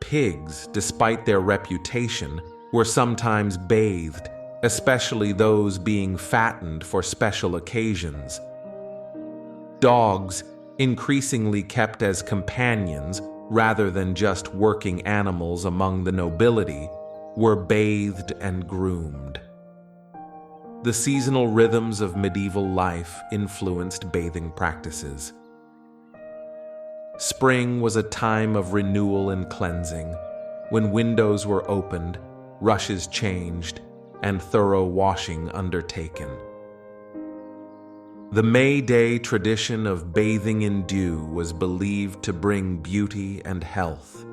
Pigs, despite their reputation, were sometimes bathed, especially those being fattened for special occasions. Dogs, increasingly kept as companions rather than just working animals among the nobility, were bathed and groomed. The seasonal rhythms of medieval life influenced bathing practices. Spring was a time of renewal and cleansing, when windows were opened, rushes changed, and thorough washing undertaken. The May Day tradition of bathing in dew was believed to bring beauty and health.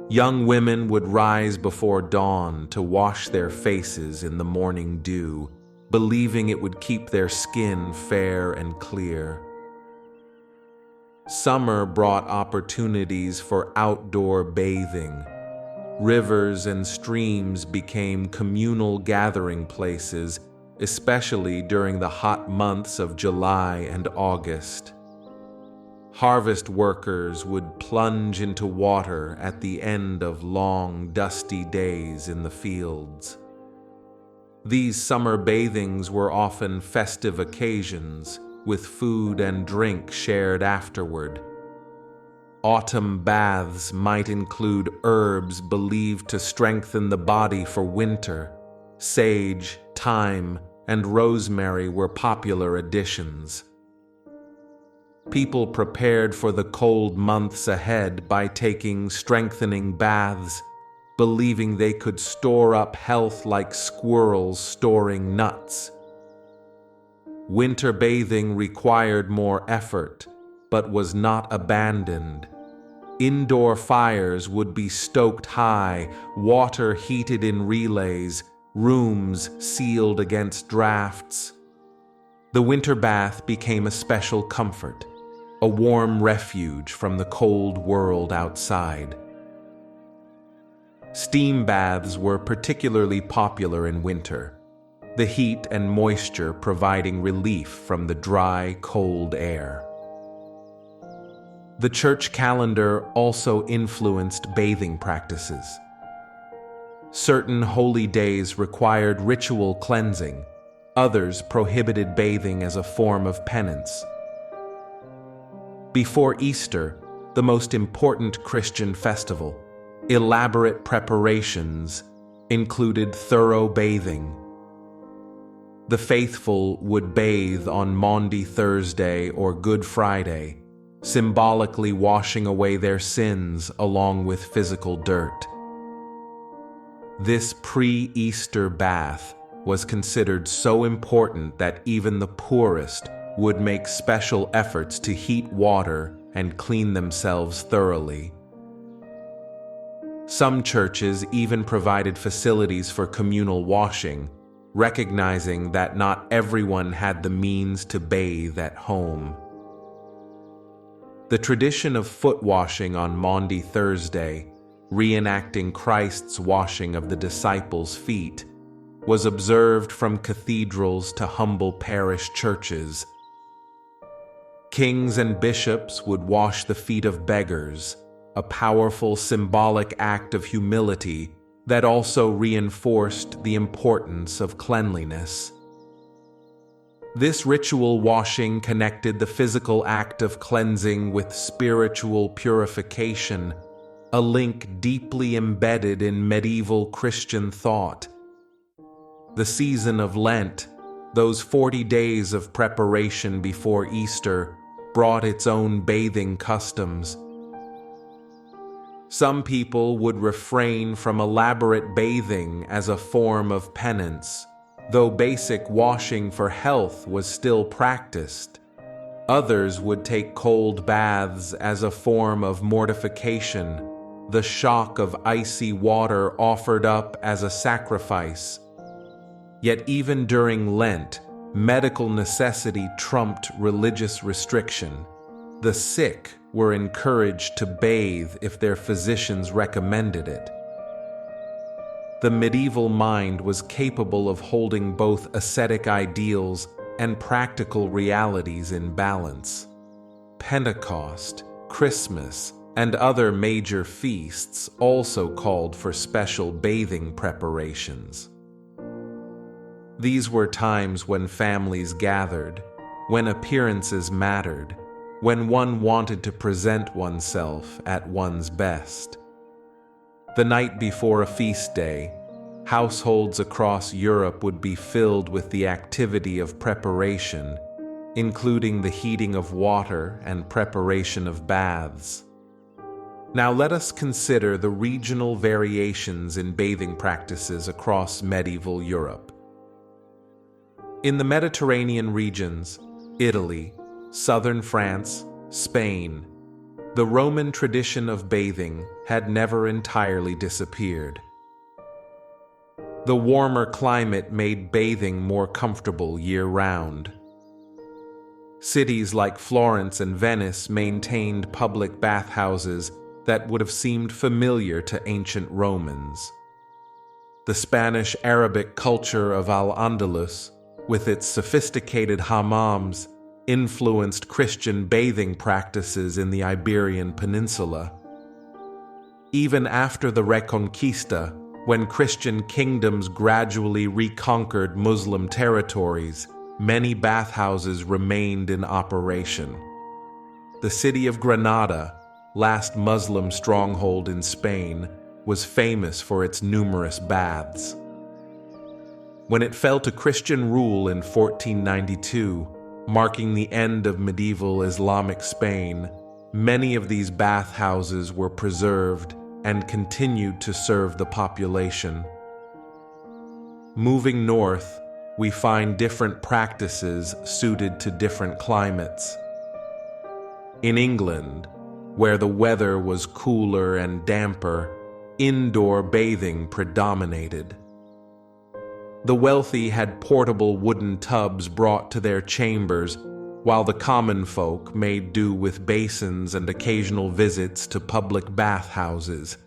Young women would rise before dawn to wash their faces in the morning dew, believing it would keep their skin fair and clear. Summer brought opportunities for outdoor bathing. Rivers and streams became communal gathering places, especially during the hot months of July and August. Harvest workers would plunge into water at the end of long, dusty days in the fields. These summer bathings were often festive occasions, with food and drink shared afterward. Autumn baths might include herbs believed to strengthen the body for winter. Sage, thyme, and rosemary were popular additions. People prepared for the cold months ahead by taking strengthening baths, believing they could store up health like squirrels storing nuts. Winter bathing required more effort, but was not abandoned. Indoor fires would be stoked high, water heated in relays, rooms sealed against drafts. The winter bath became a special comfort, a warm refuge from the cold world outside. Steam baths were particularly popular in winter, the heat and moisture providing relief from the dry, cold air. The church calendar also influenced bathing practices. Certain holy days required ritual cleansing, others prohibited bathing as a form of penance. Before Easter, the most important Christian festival, elaborate preparations included thorough bathing. The faithful would bathe on Maundy Thursday or Good Friday, symbolically washing away their sins along with physical dirt. This pre-Easter bath was considered so important that even the poorest would make special efforts to heat water and clean themselves thoroughly. Some churches even provided facilities for communal washing, recognizing that not everyone had the means to bathe at home. The tradition of foot washing on Maundy Thursday, reenacting Christ's washing of the disciples' feet, was observed from cathedrals to humble parish churches. Kings and bishops would wash the feet of beggars, a powerful symbolic act of humility that also reinforced the importance of cleanliness. This ritual washing connected the physical act of cleansing with spiritual purification, a link deeply embedded in medieval Christian thought. The season of Lent, those 40 days of preparation before Easter, brought its own bathing customs. Some people would refrain from elaborate bathing as a form of penance, though basic washing for health was still practiced. Others would take cold baths as a form of mortification, the shock of icy water offered up as a sacrifice. Yet even during Lent, medical necessity trumped religious restriction. The sick were encouraged to bathe if their physicians recommended it. The medieval mind was capable of holding both ascetic ideals and practical realities in balance. Pentecost, Christmas, and other major feasts also called for special bathing preparations. These were times when families gathered, when appearances mattered, when one wanted to present oneself at one's best. The night before a feast day, households across Europe would be filled with the activity of preparation, including the heating of water and preparation of baths. Now let us consider the regional variations in bathing practices across medieval Europe. In the Mediterranean regions, Italy, southern France, Spain, the Roman tradition of bathing had never entirely disappeared. The warmer climate made bathing more comfortable year-round. Cities like Florence and Venice maintained public bathhouses that would have seemed familiar to ancient Romans. The Spanish-Arabic culture of Al-Andalus, with its sophisticated hammams, influenced Christian bathing practices in the Iberian Peninsula. Even after the Reconquista, When Christian kingdoms gradually reconquered Muslim territories, many bathhouses remained in operation. The city of Granada, last Muslim stronghold in Spain, was famous for its numerous baths. When it fell to Christian rule in 1492, marking the end of medieval Islamic Spain, many of these bathhouses were preserved and continued to serve the population. Moving north, we find different practices suited to different climates. In England, where the weather was cooler and damper, indoor bathing predominated. The wealthy had portable wooden tubs brought to their chambers, while the common folk made do with basins and occasional visits to public bathhouses.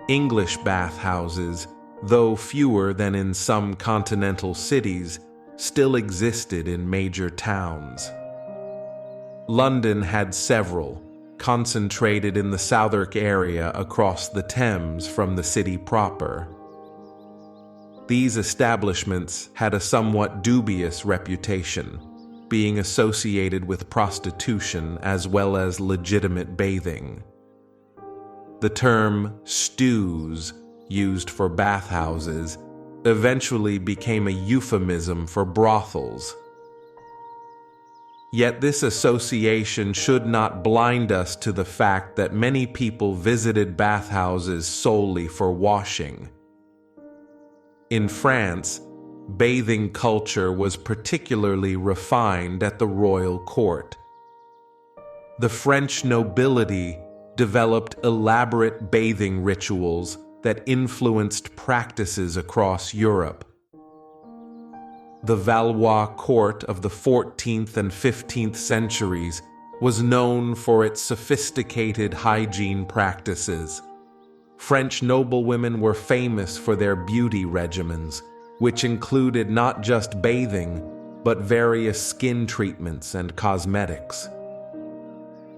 English bathhouses, though fewer than in some continental cities, still existed in major towns. London had several, concentrated in the Southwark area across the Thames from the city proper. These establishments had a somewhat dubious reputation, being associated with prostitution as well as legitimate bathing. The term stews, used for bathhouses, eventually became a euphemism for brothels. Yet this association should not blind us to the fact that many people visited bathhouses solely for washing. In France, bathing culture was particularly refined at the royal court. The French nobility developed elaborate bathing rituals that influenced practices across Europe. The Valois court of the 14th and 15th centuries was known for its sophisticated hygiene practices. French noblewomen were famous for their beauty regimens, which included not just bathing, but various skin treatments and cosmetics.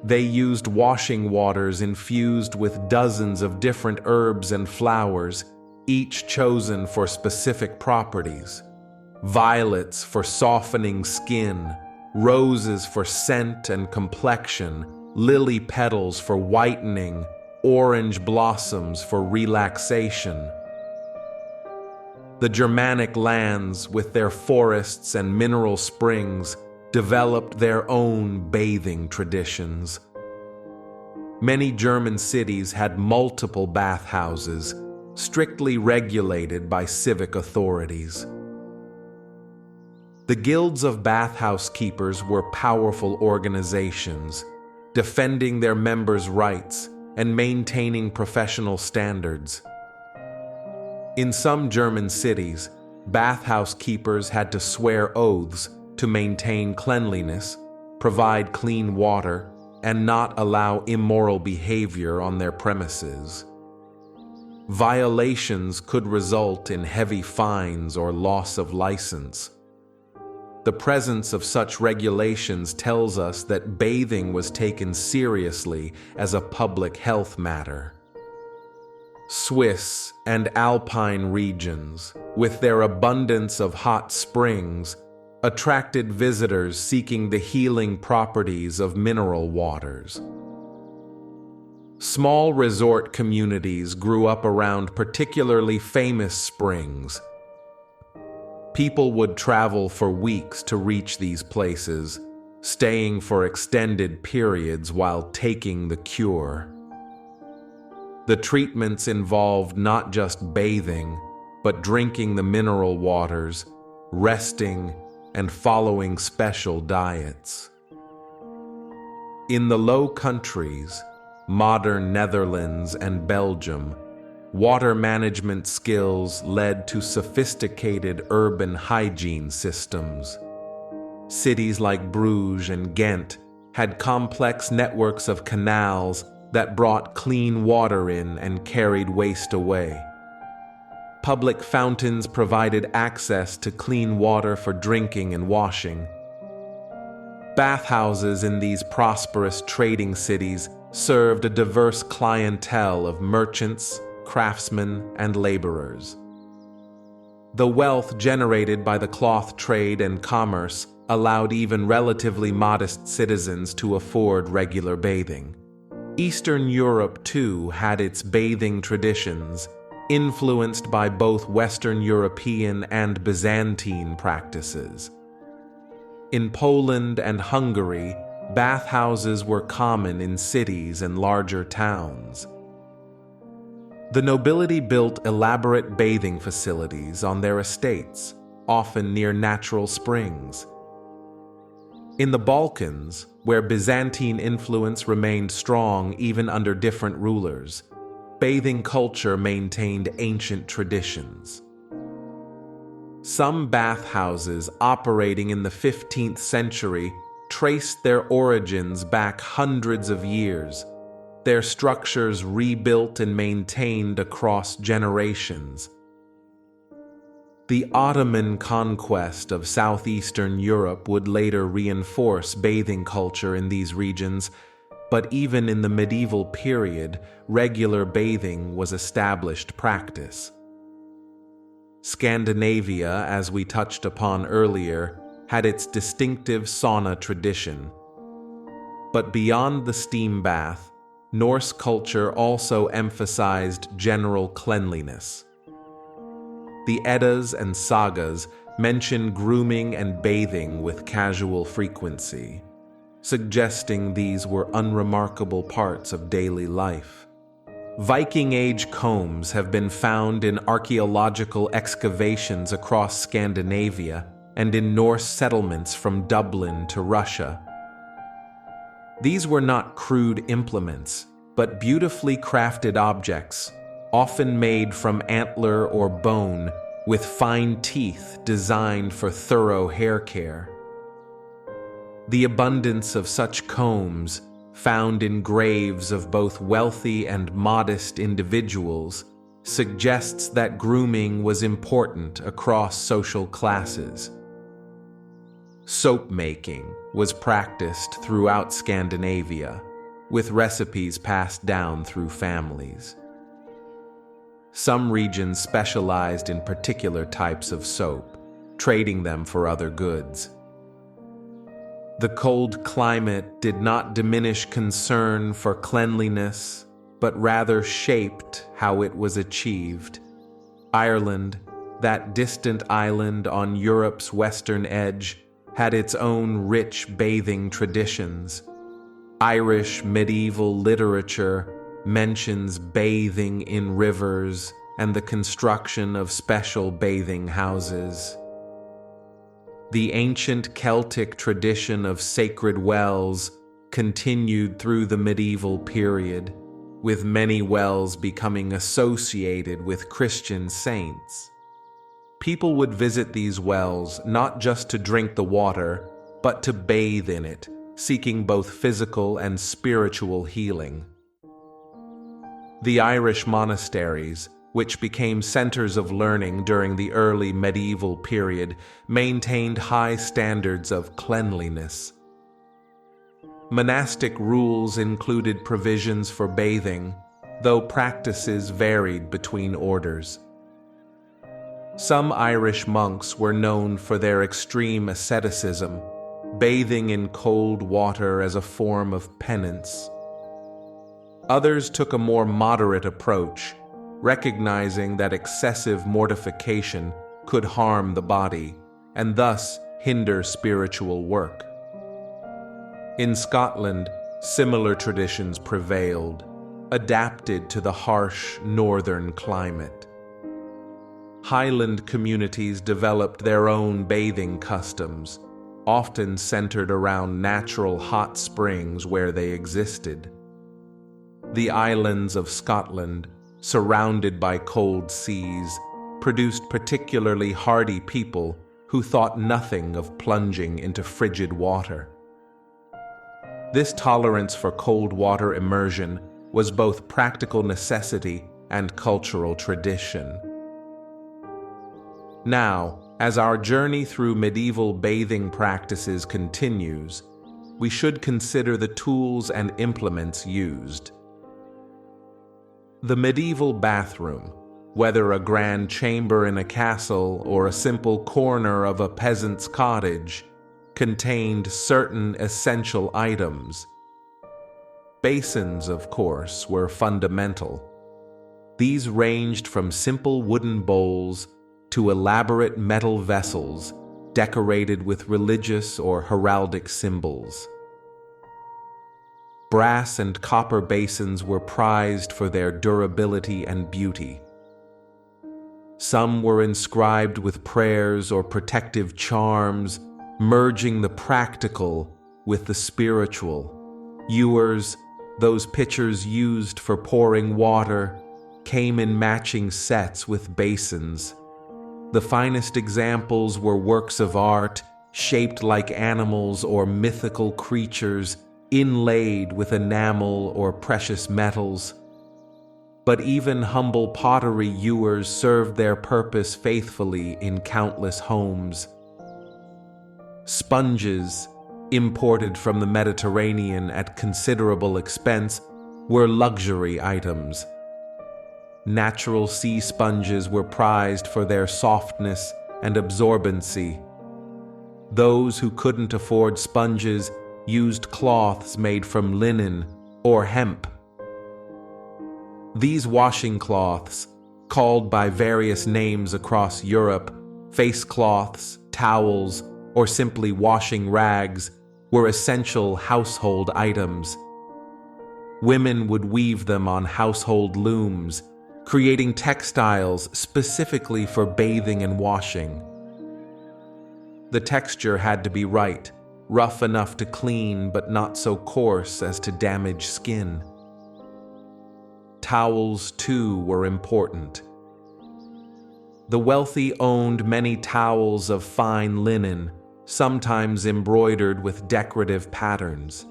They used washing waters infused with dozens of different herbs and flowers, each chosen for specific properties. Violets for softening skin, roses for scent and complexion, lily petals for whitening, orange blossoms for relaxation. The Germanic lands, with their forests and mineral springs, developed their own bathing traditions. Many German cities had multiple bathhouses, strictly regulated by civic authorities. The guilds of bathhouse keepers were powerful organizations, defending their members' rights and maintaining professional standards. In some German cities, bathhouse keepers had to swear oaths to maintain cleanliness, provide clean water, and not allow immoral behavior on their premises. Violations could result in heavy fines or loss of license. The presence of such regulations tells us that bathing was taken seriously as a public health matter. Swiss and Alpine regions, with their abundance of hot springs, attracted visitors seeking the healing properties of mineral waters. Small resort communities grew up around particularly famous springs. People would travel for weeks to reach these places, staying for extended periods while taking the cure. The treatments involved not just bathing, but drinking the mineral waters, resting, and following special diets. In the Low Countries, modern Netherlands and Belgium, water management skills led to sophisticated urban hygiene systems. Cities like Bruges and Ghent had complex networks of canals that brought clean water in and carried waste away. Public fountains provided access to clean water for drinking and washing. Bathhouses in these prosperous trading cities served a diverse clientele of merchants, craftsmen, and laborers. The wealth generated by the cloth trade and commerce allowed even relatively modest citizens to afford regular bathing. Eastern Europe, too, had its bathing traditions, influenced by both Western European and Byzantine practices. In Poland and Hungary, bathhouses were common in cities and larger towns. The nobility built elaborate bathing facilities on their estates, often near natural springs. In the Balkans, where Byzantine influence remained strong even under different rulers, bathing culture maintained ancient traditions. Some bathhouses operating in the 15th century traced their origins back hundreds of years, their structures rebuilt and maintained across generations. The Ottoman conquest of southeastern Europe would later reinforce bathing culture in these regions, but even in the medieval period, regular bathing was established practice. Scandinavia, as we touched upon earlier, had its distinctive sauna tradition. But beyond the steam bath, Norse culture also emphasized general cleanliness. The Eddas and sagas mention grooming and bathing with casual frequency, suggesting these were unremarkable parts of daily life. Viking Age combs have been found in archaeological excavations across Scandinavia and in Norse settlements from Dublin to Russia. These were not crude implements, but beautifully crafted objects, often made from antler or bone, with fine teeth designed for thorough hair care. The abundance of such combs, found in graves of both wealthy and modest individuals, suggests that grooming was important across social classes. Soap making was practiced throughout Scandinavia, with recipes passed down through families. Some regions specialized in particular types of soap, trading them for other goods. The cold climate did not diminish concern for cleanliness, but rather shaped how it was achieved. Ireland, that distant island on Europe's western edge, had its own rich bathing traditions. Irish medieval literature mentions bathing in rivers and the construction of special bathing houses. The ancient Celtic tradition of sacred wells continued through the medieval period, with many wells becoming associated with Christian saints. People would visit these wells not just to drink the water, but to bathe in it, seeking both physical and spiritual healing. The Irish monasteries, which became centers of learning during the early medieval period, maintained high standards of cleanliness. Monastic rules included provisions for bathing, though practices varied between orders. Some Irish monks were known for their extreme asceticism, bathing in cold water as a form of penance. Others took a more moderate approach, recognizing that excessive mortification could harm the body and thus hinder spiritual work. In Scotland, similar traditions prevailed, adapted to the harsh northern climate. Highland communities developed their own bathing customs, often centered around natural hot springs where they existed. The islands of Scotland, surrounded by cold seas, produced particularly hardy people who thought nothing of plunging into frigid water. This tolerance for cold water immersion was both practical necessity and cultural tradition. Now, as our journey through medieval bathing practices continues, we should consider the tools and implements used. The medieval bathroom, whether a grand chamber in a castle or a simple corner of a peasant's cottage, contained certain essential items. Basins, of course, were fundamental. These ranged from simple wooden bowls to elaborate metal vessels decorated with religious or heraldic symbols. Brass and copper basins were prized for their durability and beauty. Some were inscribed with prayers or protective charms, merging the practical with the spiritual. Ewers, those pitchers used for pouring water, came in matching sets with basins. The finest examples were works of art shaped like animals or mythical creatures, inlaid with enamel or precious metals. But even humble pottery ewers served their purpose faithfully in countless homes. Sponges, imported from the Mediterranean at considerable expense, were luxury items. Natural sea sponges were prized for their softness and absorbency. Those who couldn't afford sponges used cloths made from linen or hemp. These washing cloths, called by various names across Europe, face cloths, towels, or simply washing rags, were essential household items. Women would weave them on household looms, creating textiles specifically for bathing and washing. The texture had to be right, rough enough to clean but not so coarse as to damage skin. Towels, too, were important. The wealthy owned many towels of fine linen, sometimes embroidered with decorative patterns.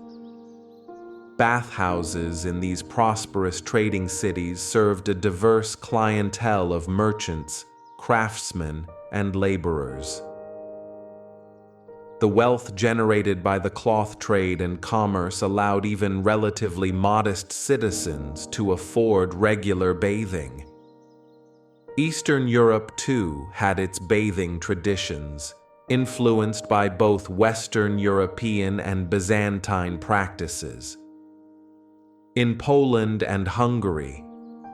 Bathhouses in these prosperous trading cities served a diverse clientele of merchants, craftsmen, and laborers. The wealth generated by the cloth trade and commerce allowed even relatively modest citizens to afford regular bathing. Eastern Europe, too, had its bathing traditions, influenced by both Western European and Byzantine practices. In Poland and Hungary,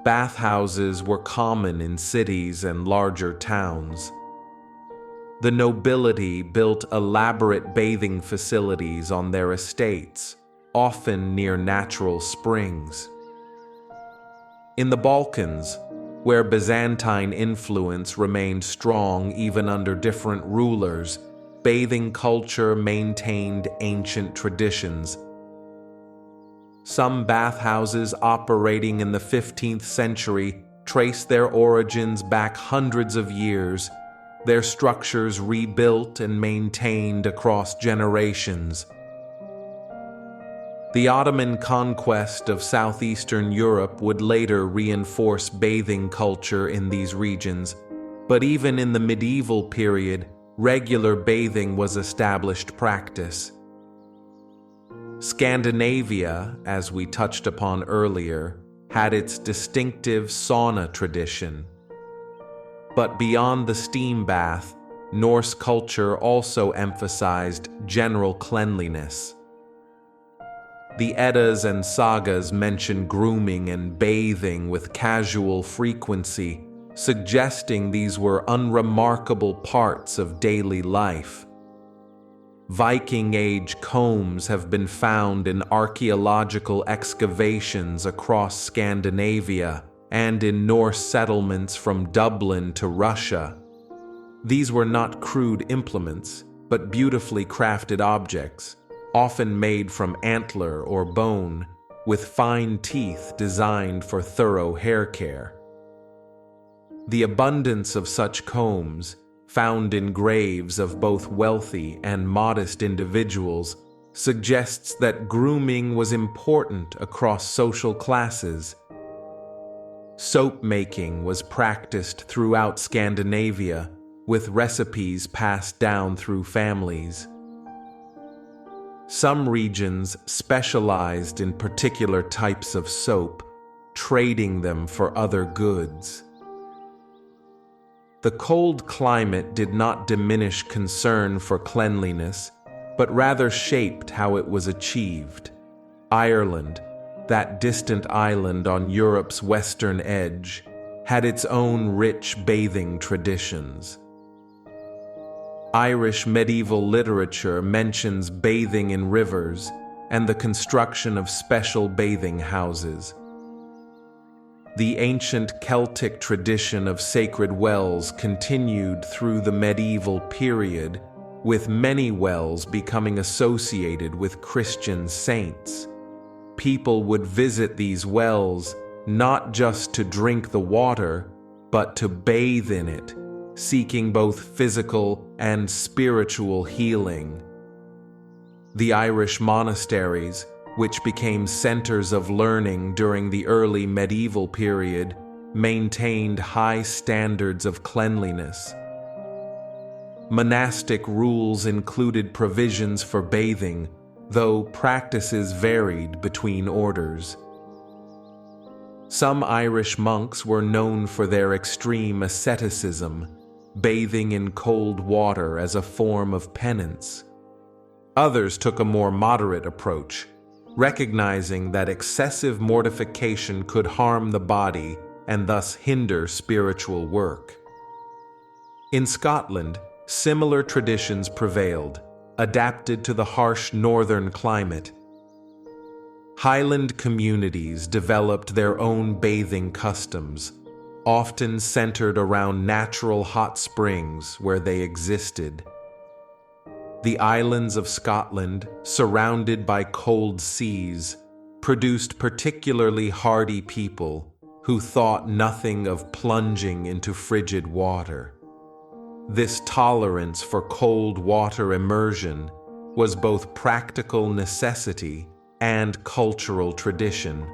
bathhouses were common in cities and larger towns. The nobility built elaborate bathing facilities on their estates, often near natural springs. In the Balkans, where Byzantine influence remained strong even under different rulers, bathing culture maintained ancient traditions. Some bathhouses operating in the 15th century trace their origins back hundreds of years, their structures rebuilt and maintained across generations. The Ottoman conquest of southeastern Europe would later reinforce bathing culture in these regions, but even in the medieval period, regular bathing was established practice. Scandinavia, as we touched upon earlier, had its distinctive sauna tradition. But beyond the steam bath, Norse culture also emphasized general cleanliness. The Eddas and sagas mention grooming and bathing with casual frequency, suggesting these were unremarkable parts of daily life. Viking Age combs have been found in archaeological excavations across Scandinavia and in Norse settlements from Dublin to Russia. These were not crude implements, but beautifully crafted objects, often made from antler or bone, with fine teeth designed for thorough hair care. The abundance of such combs, found in graves of both wealthy and modest individuals, suggests that grooming was important across social classes. Soap making was practiced throughout Scandinavia, with recipes passed down through families. Some regions specialized in particular types of soap, trading them for other goods. The cold climate did not diminish concern for cleanliness, but rather shaped how it was achieved. Ireland, that distant island on Europe's western edge, had its own rich bathing traditions. Irish medieval literature mentions bathing in rivers and the construction of special bathing houses. The ancient Celtic tradition of sacred wells continued through the medieval period, with many wells becoming associated with Christian saints. People would visit these wells not just to drink the water, but to bathe in it, seeking both physical and spiritual healing. The Irish monasteries, which became centers of learning during the early medieval period, maintained high standards of cleanliness. Monastic rules included provisions for bathing, though practices varied between orders. Some Irish monks were known for their extreme asceticism, bathing in cold water as a form of penance. Others took a more moderate approach, recognizing that excessive mortification could harm the body and thus hinder spiritual work. In Scotland, similar traditions prevailed, adapted to the harsh northern climate. Highland communities developed their own bathing customs, often centered around natural hot springs where they existed. The islands of Scotland, surrounded by cold seas, produced particularly hardy people who thought nothing of plunging into frigid water. This tolerance for cold water immersion was both practical necessity and cultural tradition.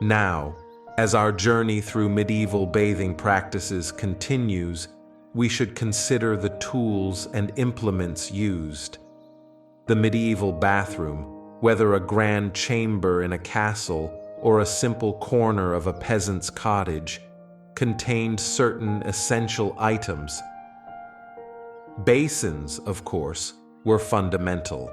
Now, as our journey through medieval bathing practices continues, we should consider the tools and implements used. The medieval bathroom, whether a grand chamber in a castle or a simple corner of a peasant's cottage, contained certain essential items. Basins, of course, were fundamental.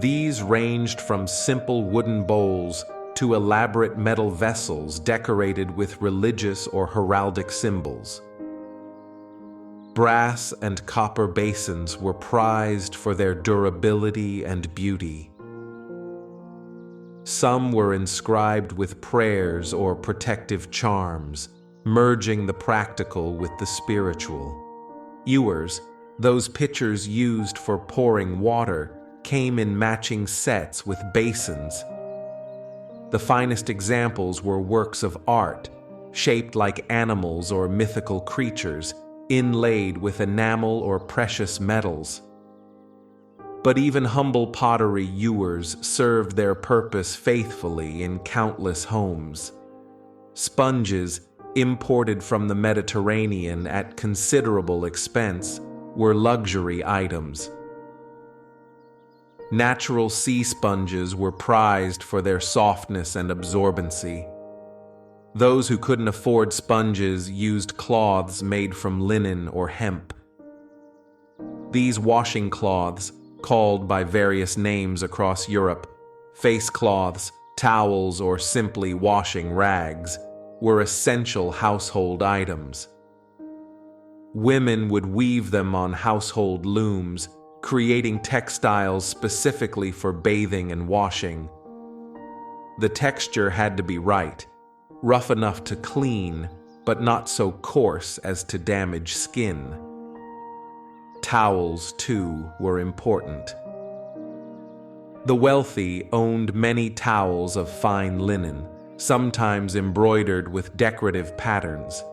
These ranged from simple wooden bowls to elaborate metal vessels decorated with religious or heraldic symbols. Brass and copper basins were prized for their durability and beauty. Some were inscribed with prayers or protective charms, merging the practical with the spiritual. Ewers, those pitchers used for pouring water, came in matching sets with basins. The finest examples were works of art, shaped like animals or mythical creatures, inlaid with enamel or precious metals. But even humble pottery ewers served their purpose faithfully in countless homes. Sponges, imported from the Mediterranean at considerable expense, were luxury items. Natural sea sponges were prized for their softness and absorbency. Those who couldn't afford sponges used cloths made from linen or hemp. These washing cloths, called by various names across Europe, face cloths, towels, or simply washing rags, were essential household items. Women would weave them on household looms, creating textiles specifically for bathing and washing. The texture had to be right, rough enough to clean, but not so coarse as to damage skin. Towels, too, were important. The wealthy owned many towels of fine linen, sometimes embroidered with decorative patterns.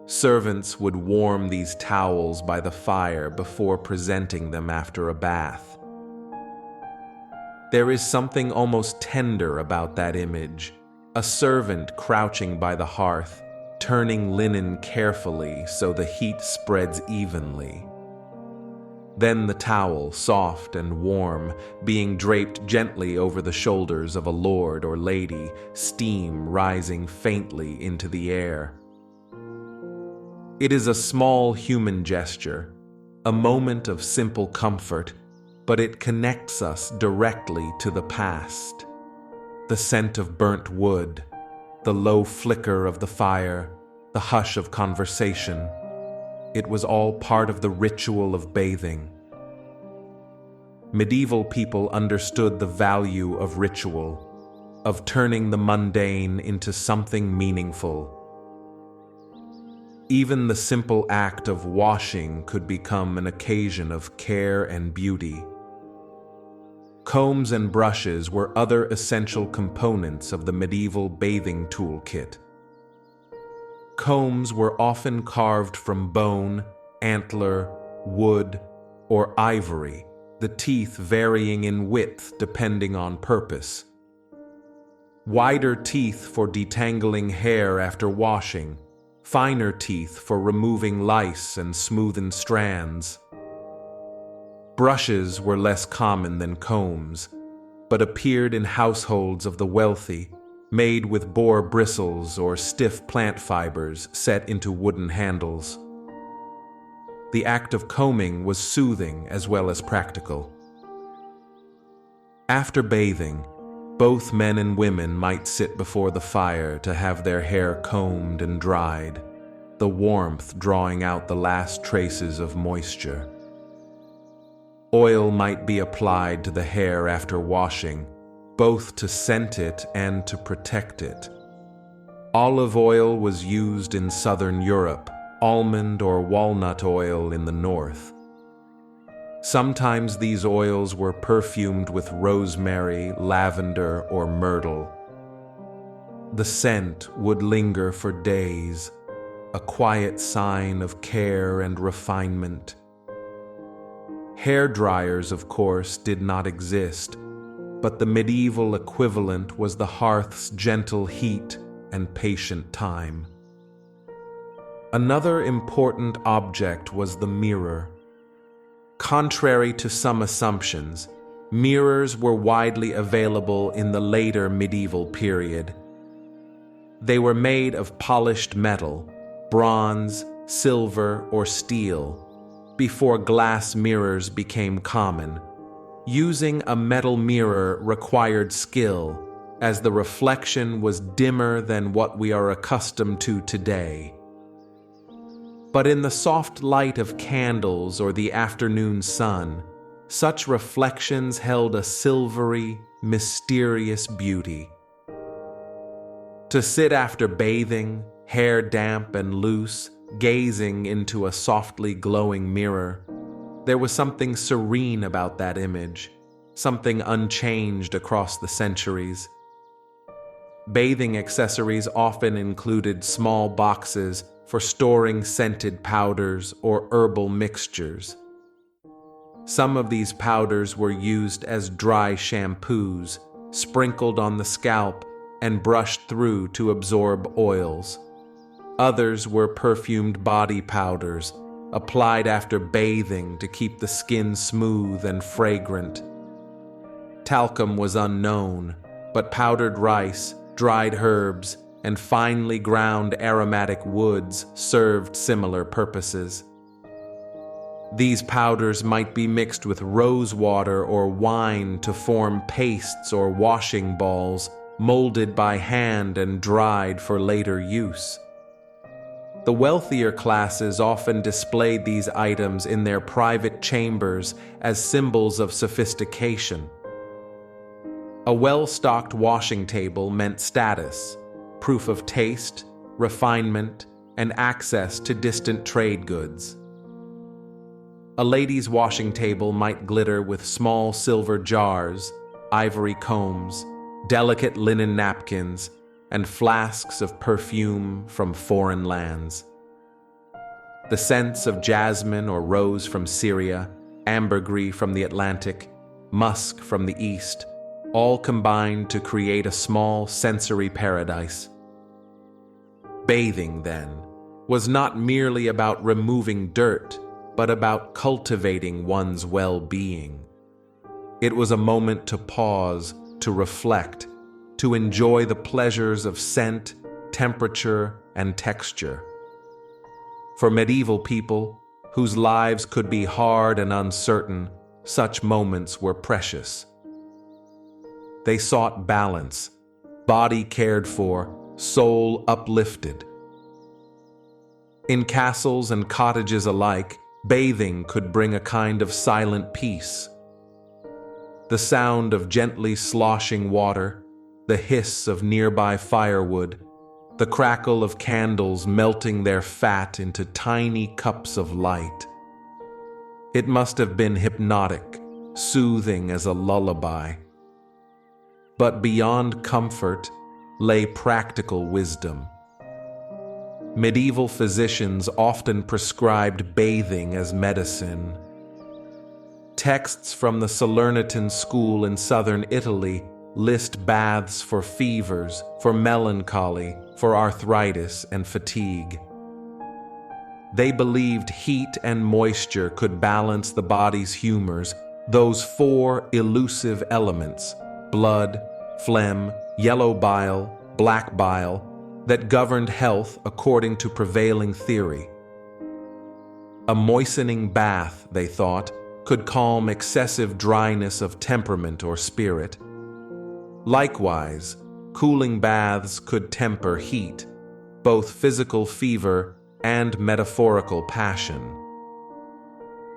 Servants would warm these towels by the fire before presenting them after a bath. There is something almost tender about that image, a servant crouching by the hearth, turning linen carefully so the heat spreads evenly. Then the towel, soft and warm, being draped gently over the shoulders of a lord or lady, steam rising faintly into the air. It is a small human gesture, a moment of simple comfort, but it connects us directly to the past. The scent of burnt wood, the low flicker of the fire, the hush of conversation. It was all part of the ritual of bathing. Medieval people understood the value of ritual, of turning the mundane into something meaningful. Even the simple act of washing could become an occasion of care and beauty. Combs and brushes were other essential components of the medieval bathing toolkit. Combs were often carved from bone, antler, wood, or ivory, the teeth varying in width depending on purpose. Wider teeth for detangling hair after washing, finer teeth for removing lice and smoothing strands. Brushes were less common than combs, but appeared in households of the wealthy, made with boar bristles or stiff plant fibers set into wooden handles. The act of combing was soothing as well as practical. After bathing, both men and women might sit before the fire to have their hair combed and dried, the warmth drawing out the last traces of moisture. Oil might be applied to the hair after washing, both to scent it and to protect it. Olive oil was used in southern Europe, almond or walnut oil in the north. Sometimes these oils were perfumed with rosemary, lavender, or myrtle. The scent would linger for days, a quiet sign of care and refinement. Hair dryers, of course, did not exist, but the medieval equivalent was the hearth's gentle heat and patient time. Another important object was the mirror. Contrary to some assumptions, mirrors were widely available in the later medieval period. They were made of polished metal, bronze, silver, or steel, before glass mirrors became common. Using a metal mirror required skill, as the reflection was dimmer than what we are accustomed to today. But in the soft light of candles or the afternoon sun, such reflections held a silvery, mysterious beauty. To sit after bathing, hair damp and loose, gazing into a softly glowing mirror, there was something serene about that image, something unchanged across the centuries. Bathing accessories often included small boxes for storing scented powders or herbal mixtures. Some of these powders were used as dry shampoos, sprinkled on the scalp and brushed through to absorb oils. Others were perfumed body powders, applied after bathing to keep the skin smooth and fragrant. Talcum was unknown, but powdered rice, dried herbs, and finely ground aromatic woods served similar purposes. These powders might be mixed with rose water or wine to form pastes or washing balls, molded by hand and dried for later use. The wealthier classes often displayed these items in their private chambers as symbols of sophistication. A well-stocked washing table meant status, proof of taste, refinement, and access to distant trade goods. A lady's washing table might glitter with small silver jars, ivory combs, delicate linen napkins, and flasks of perfume from foreign lands. The scents of jasmine or rose from Syria, ambergris from the Atlantic, musk from the East, all combined to create a small sensory paradise. Bathing, then, was not merely about removing dirt, but about cultivating one's well-being. It was a moment to pause, to reflect, to enjoy the pleasures of scent, temperature, and texture. For medieval people, whose lives could be hard and uncertain, such moments were precious. They sought balance, body cared for, soul uplifted. In castles and cottages alike, bathing could bring a kind of silent peace. The sound of gently sloshing water, the hiss of nearby firewood, the crackle of candles melting their fat into tiny cups of light. It must have been hypnotic, soothing as a lullaby. But beyond comfort lay practical wisdom. Medieval physicians often prescribed bathing as medicine. Texts from the Salernitan school in southern Italy list baths for fevers, for melancholy, for arthritis and fatigue. They believed heat and moisture could balance the body's humors, those four elusive elements, blood, phlegm, yellow bile, black bile, that governed health according to prevailing theory. A moistening bath, they thought, could calm excessive dryness of temperament or spirit. Likewise, cooling baths could temper heat, both physical fever and metaphorical passion.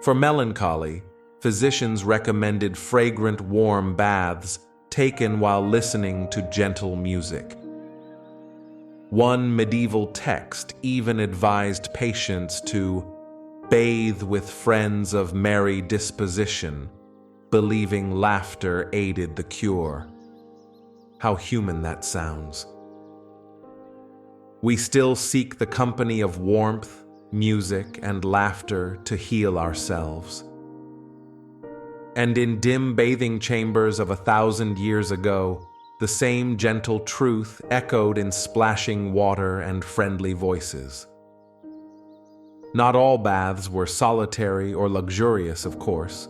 For melancholy, physicians recommended fragrant warm baths taken while listening to gentle music. One medieval text even advised patients to bathe with friends of merry disposition, believing laughter aided the cure. How human that sounds. We still seek the company of warmth, music, and laughter to heal ourselves. And in dim bathing chambers of 1,000 years ago, the same gentle truth echoed in splashing water and friendly voices. Not all baths were solitary or luxurious, of course.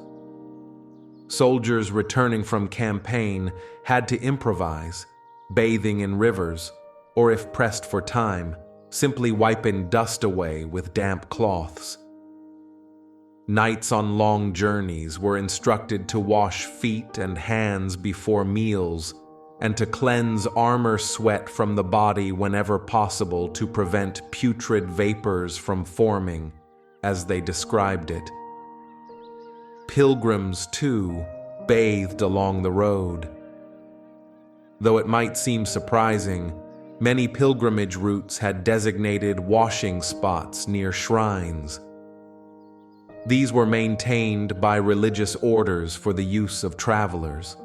Soldiers returning from campaign had to improvise, bathing in rivers, or if pressed for time, simply wiping dust away with damp cloths. Knights on long journeys were instructed to wash feet and hands before meals, and to cleanse armor sweat from the body whenever possible to prevent putrid vapors from forming, as they described it. Pilgrims, too, bathed along the road. Though it might seem surprising, many pilgrimage routes had designated washing spots near shrines. These were maintained by religious orders for the use of travelers.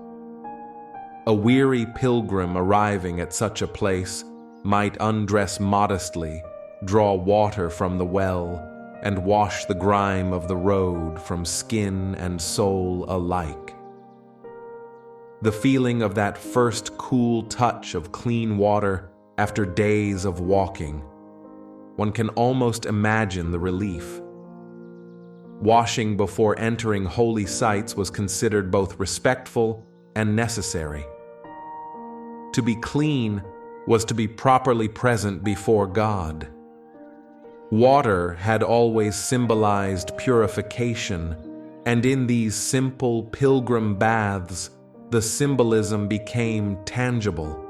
A weary pilgrim arriving at such a place might undress modestly, draw water from the well, and wash the grime of the road from skin and soul alike. The feeling of that first cool touch of clean water after days of walking, one can almost imagine the relief. Washing before entering holy sites was considered both respectful and necessary. To be clean was to be properly present before God. Water had always symbolized purification, and in these simple pilgrim baths, the symbolism became tangible.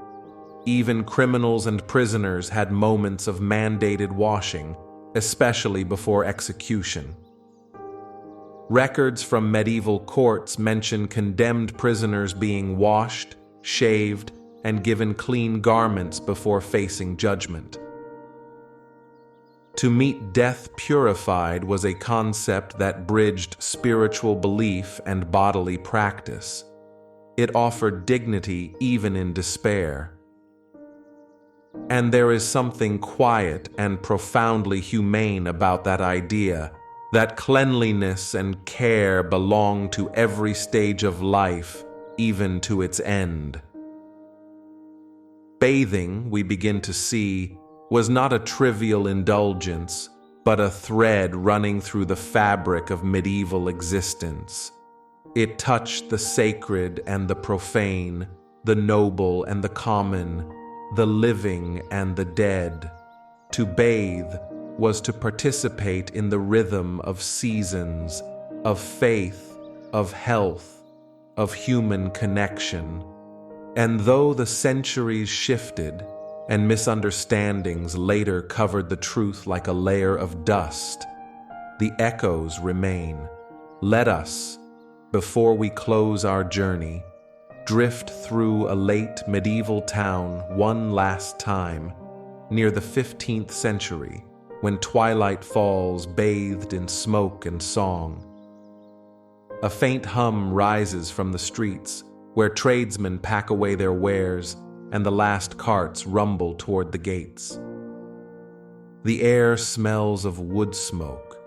Even criminals and prisoners had moments of mandated washing, especially before execution. Records from medieval courts mention condemned prisoners being washed, shaved, and given clean garments before facing judgment. To meet death purified was a concept that bridged spiritual belief and bodily practice. It offered dignity even in despair. And there is something quiet and profoundly humane about that idea, that cleanliness and care belong to every stage of life, even to its end. Bathing, we begin to see, was not a trivial indulgence, but a thread running through the fabric of medieval existence. It touched the sacred and the profane, the noble and the common, the living and the dead. To bathe was to participate in the rhythm of seasons, of faith, of health, of human connection. And though the centuries shifted and misunderstandings later covered the truth like a layer of dust, the echoes remain. Let us, before we close our journey, drift through a late medieval town one last time, near the 15th century, when twilight falls bathed in smoke and song. A faint hum rises from the streets, where tradesmen pack away their wares and the last carts rumble toward the gates. The air smells of wood smoke,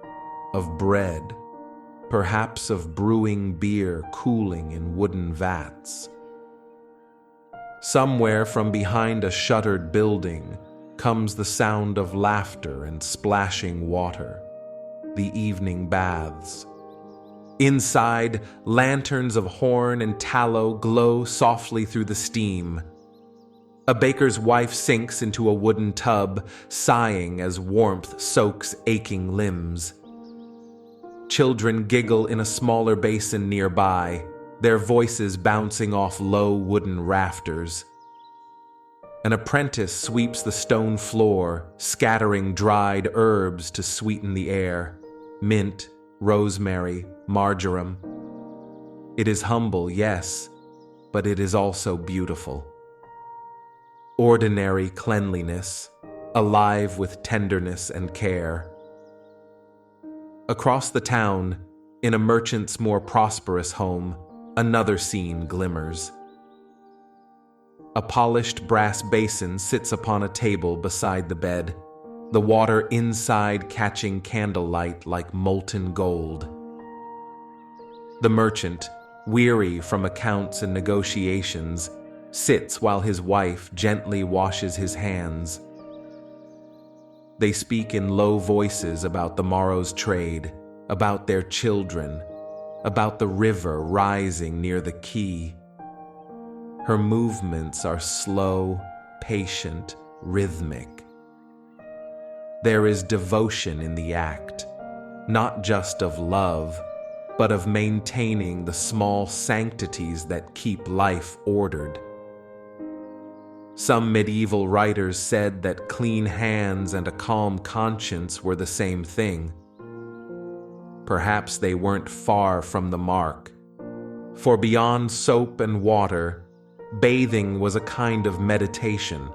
of bread, perhaps of brewing beer cooling in wooden vats. Somewhere from behind a shuttered building comes the sound of laughter and splashing water, the evening baths. Inside, lanterns of horn and tallow glow softly through the steam. A baker's wife sinks into a wooden tub, sighing as warmth soaks aching limbs. Children giggle in a smaller basin nearby, their voices bouncing off low wooden rafters. An apprentice sweeps the stone floor, scattering dried herbs to sweeten the air: mint, rosemary, marjoram. It is humble, yes, but it is also beautiful. Ordinary cleanliness, alive with tenderness and care. Across the town, in a merchant's more prosperous home, another scene glimmers. A polished brass basin sits upon a table beside the bed, the water inside catching candlelight like molten gold. The merchant, weary from accounts and negotiations, sits while his wife gently washes his hands. They speak in low voices about the morrow's trade, about their children, about the river rising near the quay. Her movements are slow, patient, rhythmic. There is devotion in the act, not just of love, but of maintaining the small sanctities that keep life ordered. Some medieval writers said that clean hands and a calm conscience were the same thing. Perhaps they weren't far from the mark, for beyond soap and water, bathing was a kind of meditation,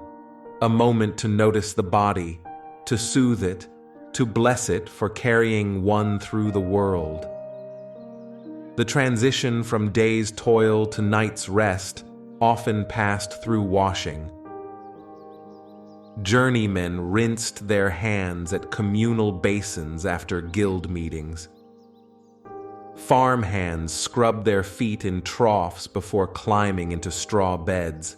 a moment to notice the body, to soothe it, to bless it for carrying one through the world. The transition from day's toil to night's rest often passed through washing. Journeymen rinsed their hands at communal basins after guild meetings. Farmhands scrubbed their feet in troughs before climbing into straw beds.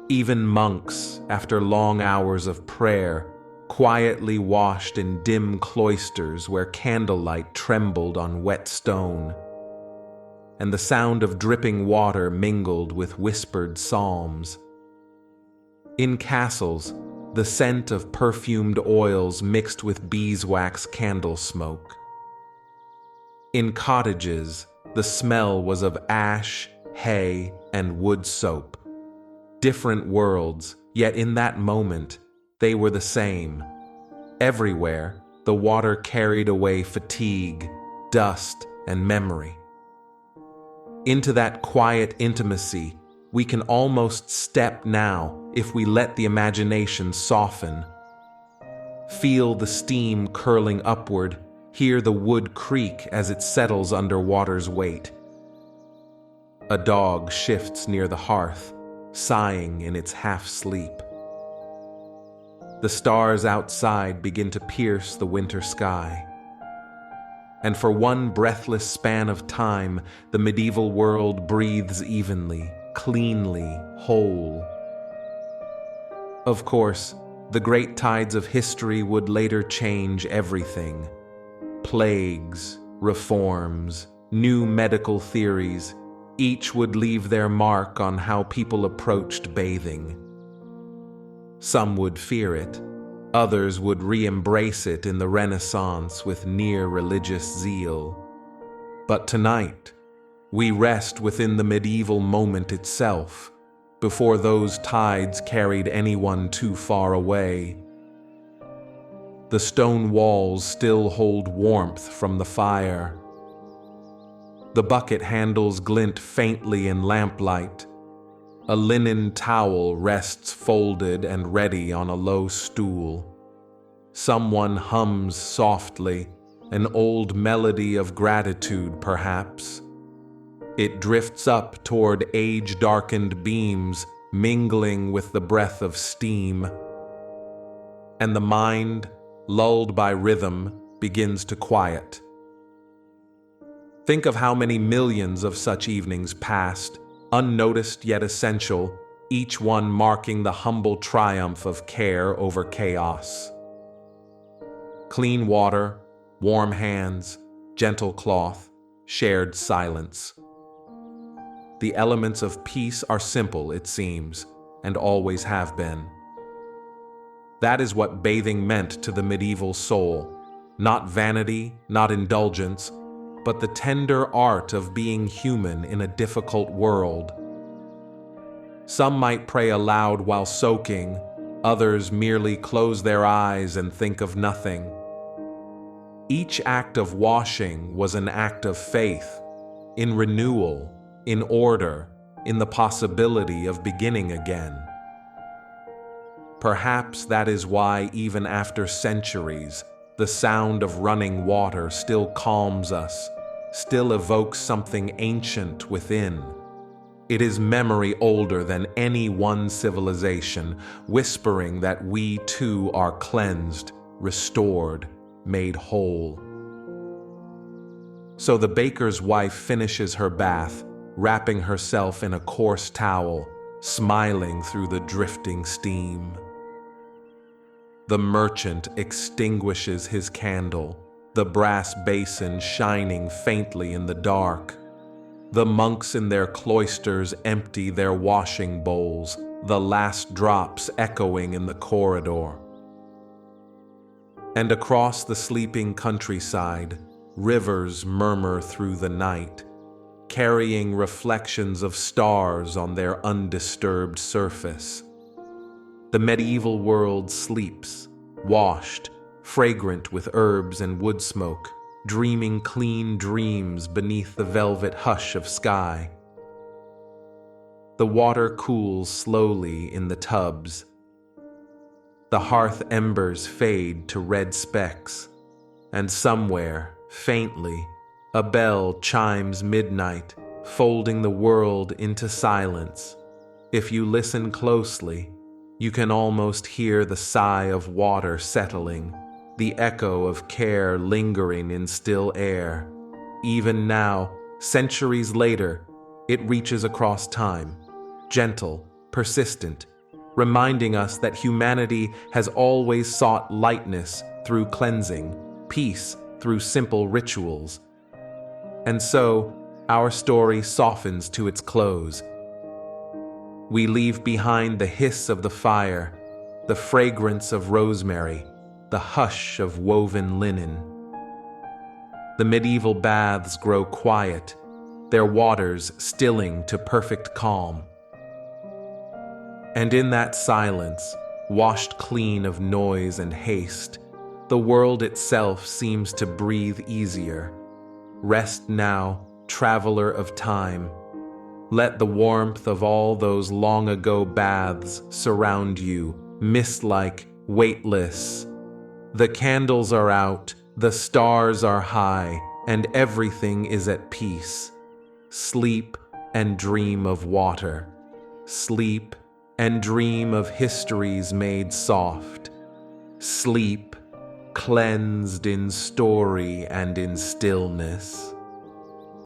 Even monks, after long hours of prayer, quietly washed in dim cloisters where candlelight trembled on wet stone, and the sound of dripping water mingled with whispered psalms. In castles, the scent of perfumed oils mixed with beeswax candle smoke. In cottages, the smell was of ash, hay, and wood soap. Different worlds, yet in that moment, they were the same. Everywhere, the water carried away fatigue, dust, and memory. Into that quiet intimacy, we can almost step now if we let the imagination soften. Feel the steam curling upward, hear the wood creak as it settles under water's weight. A dog shifts near the hearth, sighing in its half-sleep. The stars outside begin to pierce the winter sky. And for one breathless span of time, the medieval world breathes evenly, cleanly, whole. Of course, The great tides of history would later change everything. Plagues, reforms, new medical theories, each would leave their mark on how people approached bathing. Some would fear it, others would re-embrace it in the Renaissance with near religious zeal. But tonight, we rest within the medieval moment itself, before those tides carried anyone too far away. The stone walls still hold warmth from the fire. The bucket handles glint faintly in lamplight. A linen towel rests folded and ready on a low stool. Someone hums softly, an old melody of gratitude perhaps. It drifts up toward age-darkened beams, mingling with the breath of steam. And the mind, lulled by rhythm, begins to quiet. Think of how many millions of such evenings passed, unnoticed yet essential, each one marking the humble triumph of care over chaos. Clean water, warm hands, gentle cloth, shared silence. The elements of peace are simple, it seems, and always have been. That is what bathing meant to the medieval soul. Not vanity, not indulgence, but the tender art of being human in a difficult world. Some might pray aloud while soaking, others merely close their eyes and think of nothing. Each act of washing was an act of faith, in renewal, in order, in the possibility of beginning again. Perhaps that is why, even after centuries, the sound of running water still calms us, still evokes something ancient within. It is memory older than any one civilization, whispering that we too are cleansed, restored, made whole. So the baker's wife finishes her bath, wrapping herself in a coarse towel, smiling through the drifting steam. The merchant extinguishes his candle, the brass basin shining faintly in the dark. The monks in their cloisters empty their washing bowls, the last drops echoing in the corridor. And across the sleeping countryside, rivers murmur through the night, carrying reflections of stars on their undisturbed surface. The medieval world sleeps, washed, fragrant with herbs and wood smoke, dreaming clean dreams beneath the velvet hush of sky. The water cools slowly in the tubs. The hearth embers fade to red specks, and somewhere, faintly, a bell chimes midnight, folding the world into silence. If you listen closely, you can almost hear the sigh of water settling, the echo of care lingering in still air. Even now, centuries later, it reaches across time, gentle, persistent, reminding us that humanity has always sought lightness through cleansing, peace through simple rituals. And so, our story softens to its close. We leave behind the hiss of the fire, the fragrance of rosemary, the hush of woven linen. The medieval baths grow quiet, their waters stilling to perfect calm. And in that silence, washed clean of noise and haste, the world itself seems to breathe easier. Rest now, traveler of time. Let the warmth of all those long-ago baths surround you, mist-like, weightless. The candles are out, the stars are high, and everything is at peace. Sleep and dream of water. Sleep and dream of histories made soft. Sleep, cleansed in story and in stillness.